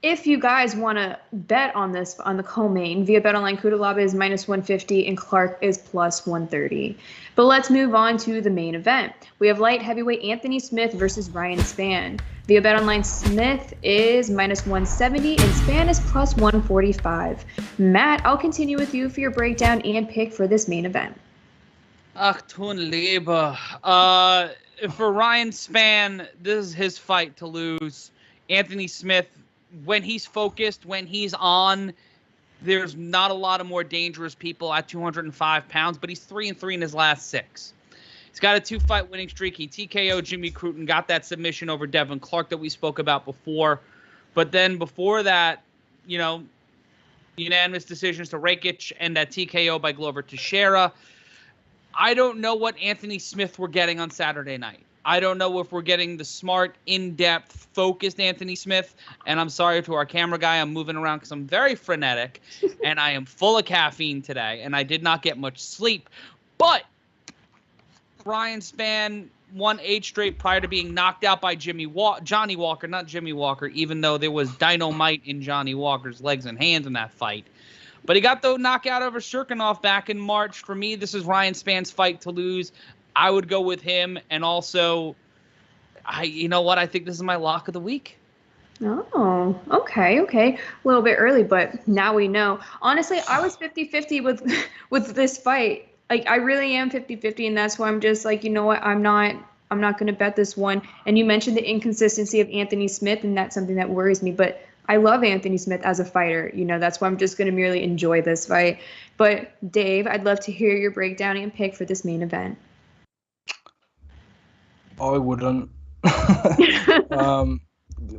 if you guys want to bet on this on the co-main, via BetOnline, Cutelaba is minus 150 and Clark is plus 130. But let's move on to the main event. We have light heavyweight Anthony Smith versus Ryan Spann. Via BetOnline, Smith is minus 170 and Spann is plus 145. Matt, I'll continue with you for your breakdown and pick for this main event. Ach, tun Liebe. For Ryan Spann, this is his fight to lose. Anthony Smith, when he's focused, when he's on, there's not a lot of more dangerous people at 205 pounds, but he's 3-3 in his last 6. He's got a 2-fight winning streak. He TKO'd Jimmy Cruten, got that submission over Devin Clark that we spoke about before. But then before that, you know, unanimous decisions to Rakic and that TKO by Glover Teixeira. I don't know what Anthony Smith we're getting on Saturday night. I don't know if we're getting the smart, in-depth, focused Anthony Smith. And I'm sorry to our camera guy. I'm moving around because I'm very frenetic. And I am full of caffeine today. And I did not get much sleep. But Ryan Spann won 8 straight prior to being knocked out by Johnny Walker. Not Jimmy Walker, even though there was dynamite in Johnny Walker's legs and hands in that fight. But he got the knockout over Shirkinov back in March. For me, this is Ryan Spann's fight to lose. I would go with him. And also, you know what? I think this is my lock of the week. Oh, okay. A little bit early, but now we know. Honestly, I was 50-50 with this fight. Like, I really am 50-50, and that's why I'm just like, you know what? I'm not going to bet this one. And you mentioned the inconsistency of Anthony Smith, and that's something that worries me. But I love Anthony Smith as a fighter. That's why I'm just going to merely enjoy this fight. But Dave, I'd love to hear your breakdown and pick for this main event. I wouldn't.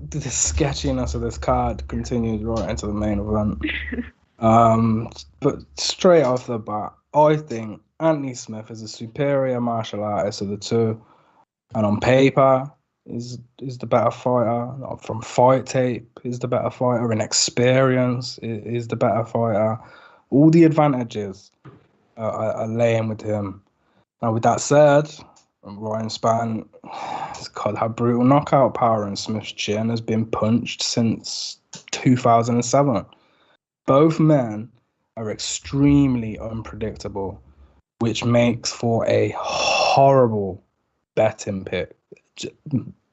The sketchiness of this card continues right into the main event. But straight off the bat, I think Anthony Smith is a superior martial artist of the two, and on paper is the better fighter. From fight tape, is the better fighter. In experience, is the better fighter. All the advantages are laying with him. Now, with that said, Ryan Spann has got that brutal knockout power, and Smith's chin has been punched since 2007. Both men are extremely unpredictable, which makes for a horrible betting pick.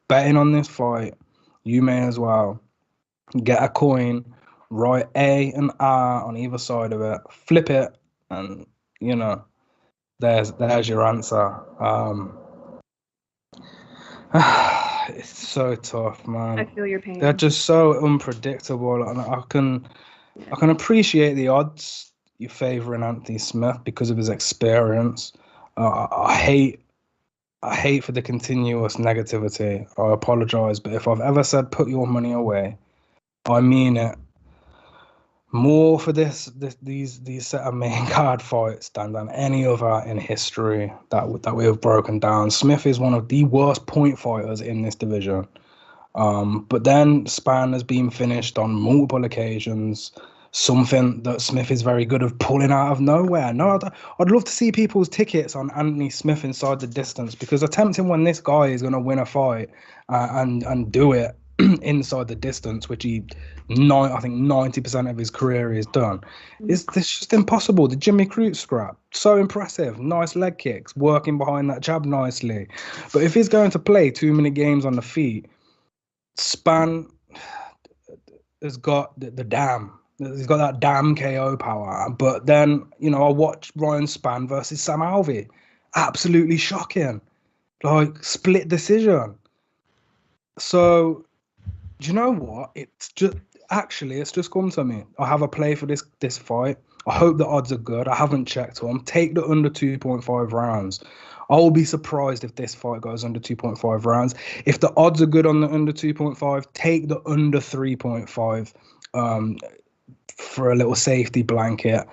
Betting on this fight, you may as well get a coin, write A and R on either side of it, flip it, and there's your answer. It's so tough, man. I feel your pain. They're just so unpredictable, and I can appreciate the odds you're favoring Anthony Smith because of his experience. I hate for the continuous negativity. I apologize, but if I've ever said put your money away, I mean it. More for these set of main card fights than any other in history that we have broken down. Smith is one of the worst point fighters in this division. But then Spann has been finished on multiple occasions, something that Smith is very good at pulling out of nowhere. No, I'd love to see people's tickets on Anthony Smith inside the distance, because attempting when this guy is going to win a fight and do it inside the distance, which I think 90% of his career is done, it's just impossible. The Jimmy Crute scrap, so impressive, nice leg kicks, working behind that jab nicely. But if he's going to play 2 minute games on the feet, Spann has got the damn. He's got that damn KO power. But then, I watched Ryan Spann versus Sam Alvey. Absolutely shocking. Like, split decision. So, do you know what? It's just come to me. I have a play for this fight. I hope the odds are good. I haven't checked them. Take the under 2.5 rounds. I will be surprised if this fight goes under 2.5 rounds. If the odds are good on the under 2.5, take the under 3.5 for a little safety blanket.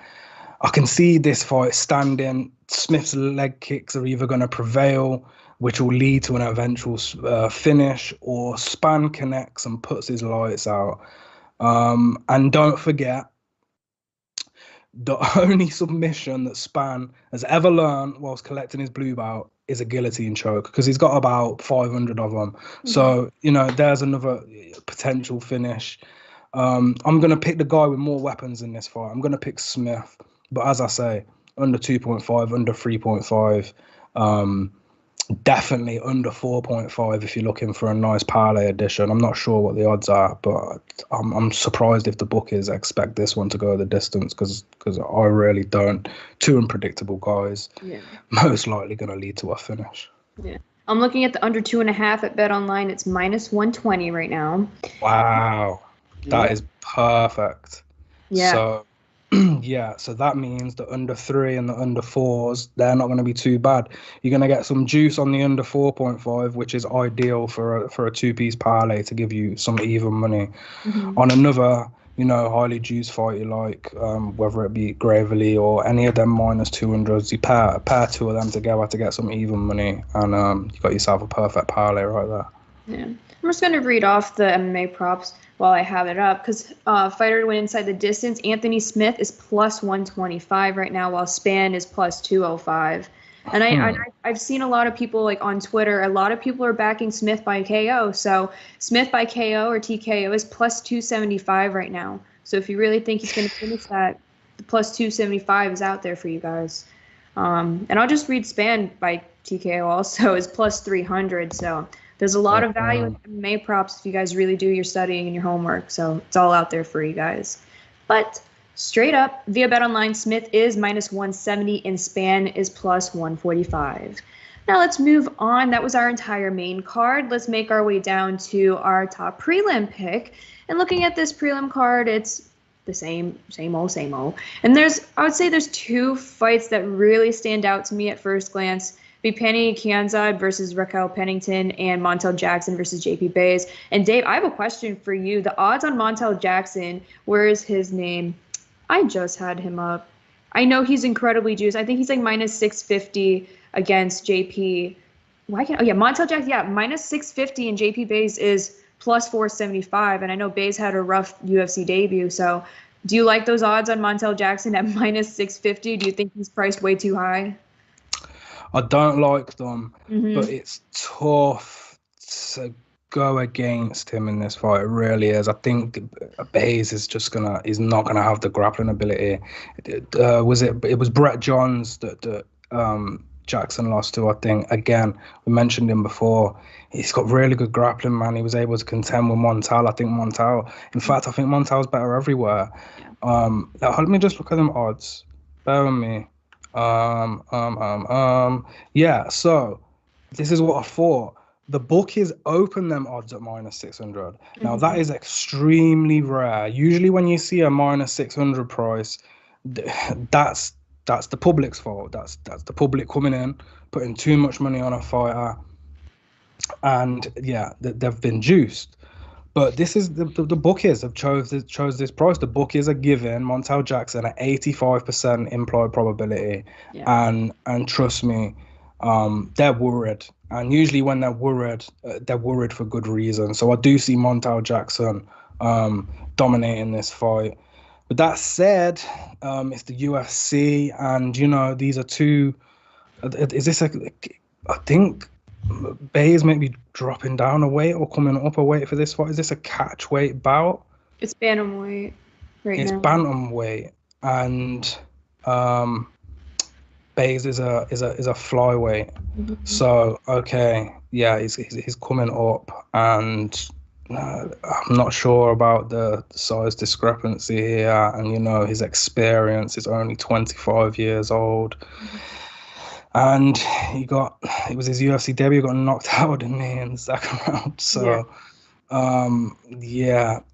I can see this fight standing. Smith's leg kicks are either going to prevail, which will lead to an eventual finish, or Spann connects and puts his lights out. And don't forget, the only submission that Spann has ever learned whilst collecting his blue belt is a guillotine choke, because he's got about 500 of them. Mm-hmm. So, there's another potential finish. I'm going to pick the guy with more weapons in this fight. I'm going to pick Smith. But as I say, under 2.5, under 3.5. Definitely under 4.5 if you're looking for a nice parlay edition. I'm not sure what the odds are, but I'm surprised if the bookies expect this one to go the distance, because I really don't. Two unpredictable guys. Yeah. Most likely going to lead to a finish. Yeah. I'm looking at the under 2.5 at Bet Online. It's -120 right now. Wow. That is perfect. Yeah. So so that means the under 3 and the under 4s, they're not going to be too bad. You're going to get some juice on the under 4.5, which is ideal for a two-piece parlay to give you some even money. Mm-hmm. On another, highly juiced fight you like, whether it be Gravely or any of them -200s, you pair two of them together to get some even money, and you got yourself a perfect parlay right there. Yeah. I'm just going to read off the MMA props while I have it up, because fighter to win inside the distance, Anthony Smith is +125 right now, while Spann is +205. And I've seen a lot of people, like on Twitter, a lot of people are backing Smith by KO. So Smith by KO or TKO is +275 right now. So if you really think he's going to finish that, the +275 is out there for you guys. And I'll just read Spann by TKO also is +300. So There's a lot of value in MMA props if you guys really do your studying and your homework. So it's all out there for you guys. But straight up, via BetOnline, Smith is -170 and Spann is +145. Now let's move on. That was our entire main card. Let's make our way down to our top prelim pick. And looking at this prelim card, it's the same old. And I would say there's two fights that really stand out to me at first glance. Penny Kianzad versus Raquel Pennington and Montel Jackson versus JP Buys. And Dave, I have a question for you. The odds on Montel Jackson, where is his name? I just had him up. I know he's incredibly juiced. I think he's like -650 against JP. Montel Jackson, -650 and JP Buys is +475. And I know Buys had a rough UFC debut. So do you like those odds on Montel Jackson at -650? Do you think he's priced way too high? I don't like them, but it's tough to go against him in this fight. It really is. I think Buys is not gonna have the grappling ability. It was Brett Johns that Jackson lost to, I think. Again, we mentioned him before. He's got really good grappling, man. He was able to contend with Montel. I think Montel's better everywhere. Yeah. Let me just look at them odds. Bear with me. Yeah, so this is what I thought. The bookies open them odds at -600. Now that is extremely rare. Usually when you see a -600 price, that's the public's fault. That's the public coming in, putting too much money on a fighter, and yeah, they've been juiced. But this is the bookies have chose this price. The bookies are giving Montel Jackson an 85% implied probability, and trust me, they're worried. And usually when they're worried for good reason. So I do see Montel Jackson dominating this fight. But that said, it's the UFC, and these are two. Is this I think Buys may be dropping down a weight or coming up a weight for this fight. Is this a catch weight bout? It's bantamweight right now. It's bantamweight, and Buys is a flyweight. So okay, yeah, he's coming up, and I'm not sure about the size discrepancy here, and his experience is only 25 years old. And it was his UFC debut. He got knocked out, didn't he, in the second round? So, I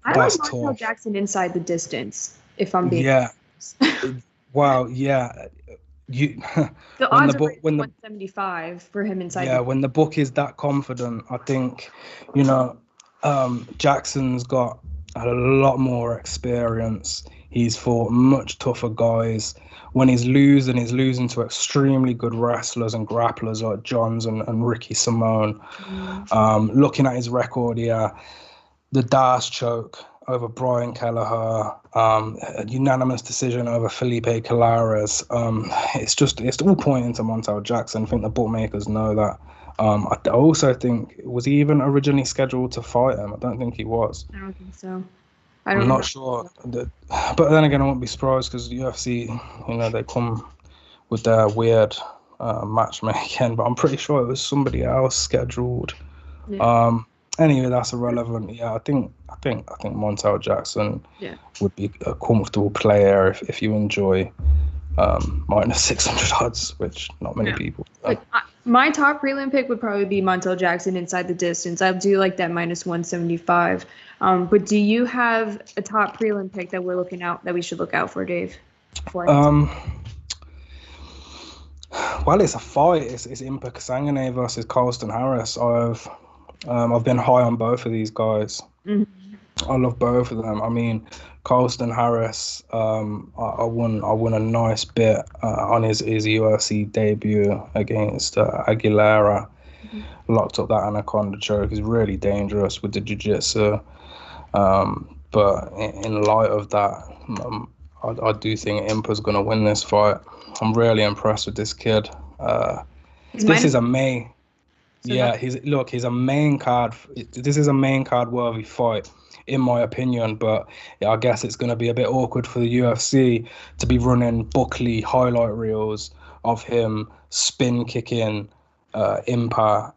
that's like Montel tough. Jackson inside the distance, if I'm being honest. Wow, yeah. The odds are 175 for him inside. Yeah, when the book is that confident, I think, Jackson's got a lot more experience. He's fought much tougher guys. When he's losing to extremely good wrestlers and grapplers like Johns and Ricky Simone. Looking at his record here, the Dash choke over Brian Kelleher, a unanimous decision over Felipe Colares. It's all pointing to Montel Jackson. I think the bookmakers know that. I also think, was he even originally scheduled to fight him? I don't think he was. I don't think so. I'm not sure. But then again, I won't be surprised because UFC, they come with their weird matchmaking. But I'm pretty sure it was somebody else scheduled. Yeah. Anyway, that's irrelevant. Yeah, I think Montel Jackson would be a comfortable player if you enjoy -600 odds, which not many people. My top prelim pick would probably be Montel Jackson inside the distance. I do like that -175. But do you have a top prelim pick that we should look out for, Dave? Well, it's a fight. It's Impa Kasanganay versus Colston Harris. I've been high on both of these guys. I love both of them. I mean, Colston Harris, I won a nice bit on his UFC debut against Aguilera. Locked up that anaconda choke. He's really dangerous with the jiu-jitsu. But in light of that, I do think Impa's going to win this fight. I'm really impressed with this kid. This is a main. He's a main card. This is a main card worthy fight, in my opinion. But I guess it's going to be a bit awkward for the UFC to be running Buckley highlight reels of him spin kicking Impa,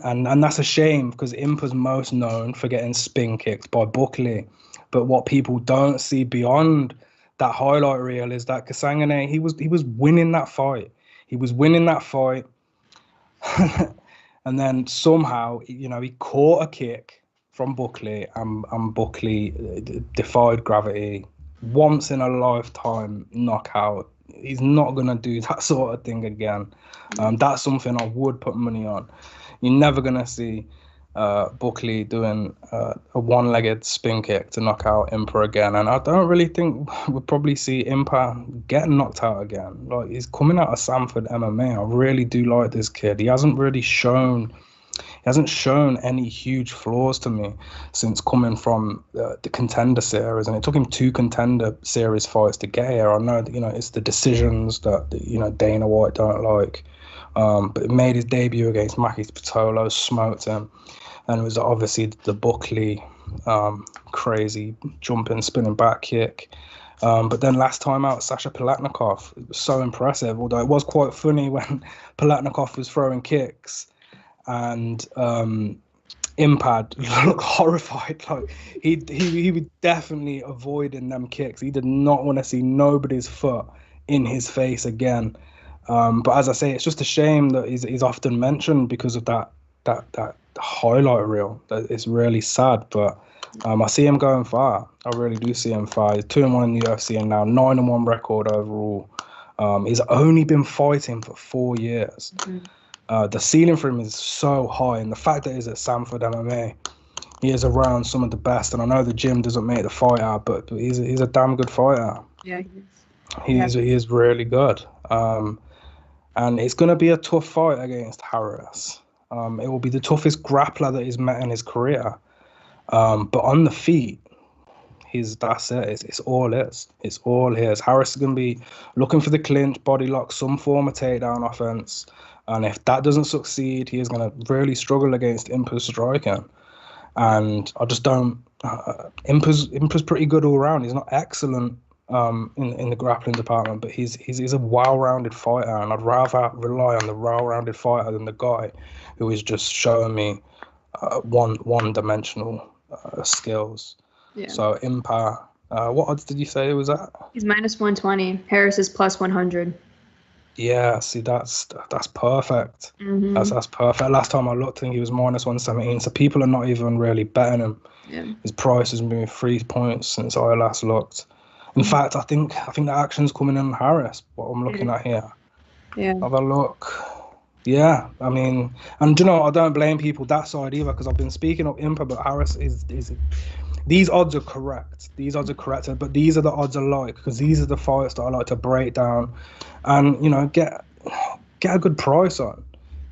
and that's a shame because Impa's most known for getting spin kicked by Buckley. But what people don't see beyond that highlight reel is that Kasangane, he was winning that fight. He was winning that fight. And then somehow, he caught a kick from Buckley, and Buckley defied gravity. Once in a lifetime knockout. He's not going to do that sort of thing again. That's something I would put money on. You're never going to see Buckley doing a one-legged spin kick to knock out Impa again. And I don't really think we'll probably see Impa get knocked out again. Like, he's coming out of Sanford MMA. I really do like this kid. He hasn't shown any huge flaws to me since coming from the Contender Series, and it took him 2 Contender Series fights to get here. I know that, it's the decisions that Dana White don't like, but it made his debut against Maki Pitolo, smoked him, and it was obviously the Buckley crazy jumping, spinning back kick. But then last time out, Sasha Palatnikov, it was so impressive, although it was quite funny when Palatnikov was throwing kicks. And Impad looked horrified. Like he was definitely avoiding them kicks. He did not want to see nobody's foot in his face again. But as I say, it's just a shame that he's often mentioned because of that highlight reel. It's really sad. But I see him going far. I really do see him far. He's 2-1 in the UFC and now 9-1 record overall. He's only been fighting for 4 years. Mm-hmm. The ceiling for him is so high, and the fact that he's at Sanford MMA, he is around some of the best. And I know the gym doesn't make the fight out, but he's a damn good fighter. Yeah, he is really good. And it's going to be a tough fight against Harris. It will be the toughest grappler that he's met in his career. But on the feet, that's it. It's all his. It's all his. Harris is going to be looking for the clinch, body lock, some form of takedown offense. And if that doesn't succeed, he is going to really struggle against Impa's striking. And I just don't. Impa's pretty good all around. He's not excellent in the grappling department, but he's a well-rounded fighter, and I'd rather rely on the well-rounded fighter than the guy who is just showing me one-dimensional skills. Yeah. So Impa, what odds did you say it was at? He's -120. Harris is +100. Yeah, see, that's perfect. Mm-hmm. That's perfect. Last time I looked, I think he was -117. So people are not even really betting him. Yeah. His price has moved 3 points since I last looked. In fact, I think the action's coming in on Harris. What I'm looking at here. Yeah. Have a look. Yeah, I mean, and I don't blame people that side either, because I've been speaking of Impa, but Harris is. These odds are correct. But these are the odds I like, because these are the fights that I like to break down, and get a good price on.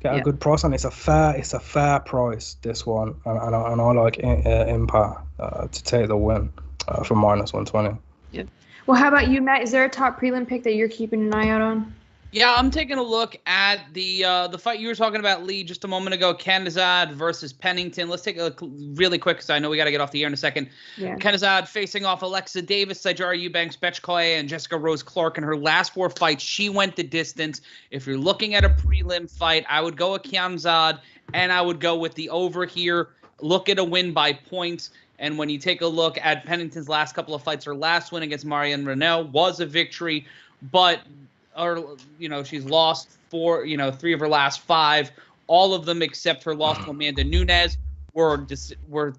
A good price on. It's a fair price, this one, and I like Impa to take the win for -120. Yeah. Well, how about you, Matt? Is there a top prelim pick that you're keeping an eye out on? Yeah, I'm taking a look at the fight you were talking about, Lee, just a moment ago, Canizad versus Pennington. Let's take a look really quick, because I know we got to get off the air in a second. Yeah. Canizad facing off Alexa Davis, Sajara Eubanks, Betchkoya, and Jessica Rose Clark. In her last 4 fights, she went the distance. If you're looking at a prelim fight, I would go with Canizad, and I would go with the over here. Look at a win by points. And when you take a look at Pennington's last couple of fights, her last win against Marianne Renaud was a victory, but she's lost 3 of her last 5. All of them except her loss to Amanda Nunes were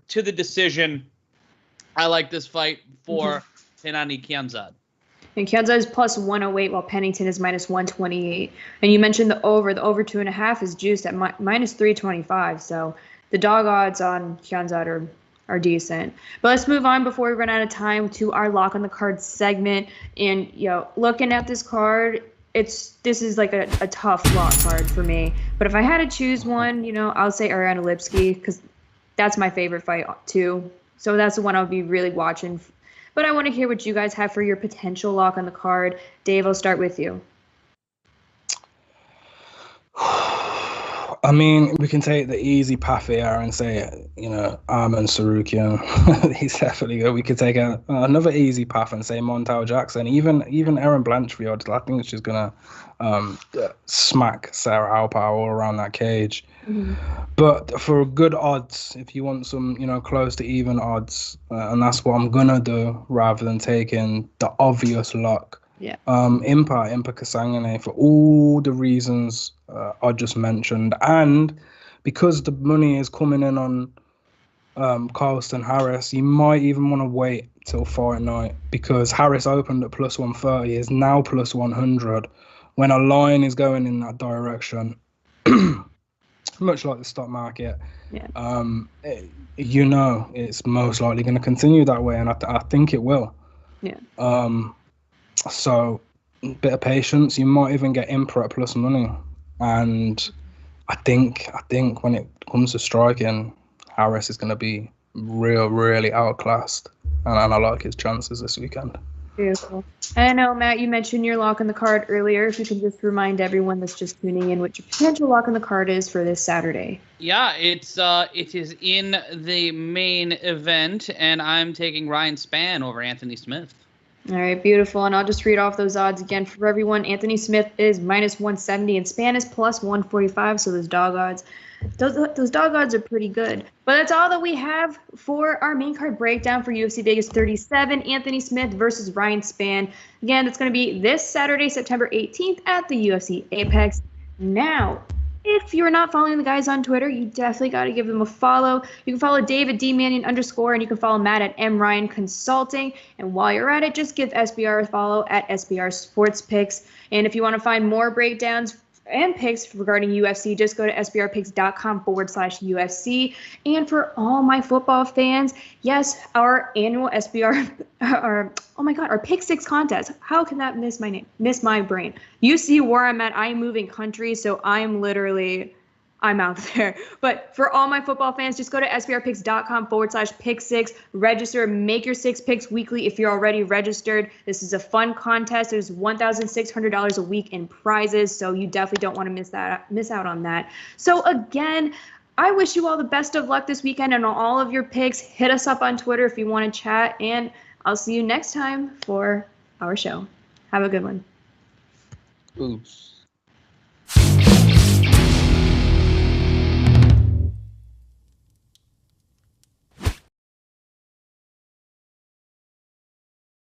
to the decision. I like this fight for Penani Canizad. And Canizad is +108, while Pennington is -128. And you mentioned the over. The over 2.5 is juiced at -325. So the dog odds on Canizad are decent. But let's move on before we run out of time to our lock on the card segment. And looking at this card, this is like a tough lock card for me. But if I had to choose one, I'll say Ariane Lipski, because that's my favorite fight too. So that's the one I'll be really watching. But I want to hear what you guys have for your potential lock on the card. Dave, I'll start with you. I mean, we can take the easy path here and say, Arman Tsarukyan. He's definitely good. We could take another easy path and say Montel Jackson. Even Erin Blanchfield, I think she's going to smack Sarah Alpar all around that cage. Mm-hmm. But for good odds, if you want some, close to even odds, and that's what I'm going to do rather than taking the obvious lock. Yeah. Impa Kasangane, for all the reasons I just mentioned, and because the money is coming in on Carlston Harris, you might even want to wait till fight night, because Harris opened at plus 130, is now plus 100. When a line is going in that direction, much like the stock market, it's most likely going to continue that way, and I think it will. Yeah. So, a bit of patience. You might even get Impa at plus money. And I think when it comes to striking, Harris is going to be really outclassed. And I like his chances this weekend. Beautiful. I know, Matt, you mentioned your lock on the card earlier. If you can just remind everyone that's just tuning in what your potential lock on the card is for this Saturday. Yeah, it is in the main event, and I'm taking Ryan Spann over Anthony Smith. All right, beautiful. And I'll just read off those odds again for everyone. Anthony Smith is minus 170 and Spann is plus 145. So those dog odds. Those dog odds are pretty good. But that's all that we have for our main card breakdown for UFC Vegas 37. Anthony Smith versus Ryan Spann. Again, that's going to be this Saturday, September 18th at the UFC Apex. Now, if you're not following the guys on Twitter, you definitely got to give them a follow. You can follow David D Mannion _ and you can follow Matt at M Ryan Consulting. And while you're at it, just give SBR a follow at SBR Sports Picks. And if you want to find more breakdowns and picks regarding UFC, just go to sbrpicks.com/UFC. And for all my football fans, yes, our annual SBR, our Pick 6 contest. How can that miss my brain? You see where I'm at. I am moving countries, so I'm out there. But for all my football fans, just go to sbrpicks.com/pick6, register, make your 6 picks weekly if you're already registered. This is a fun contest. There's $1,600 a week in prizes, so you definitely don't want to miss out on that. So again, I wish you all the best of luck this weekend and on all of your picks. Hit us up on Twitter if you want to chat, and I'll see you next time for our show. Have a good one. Oops.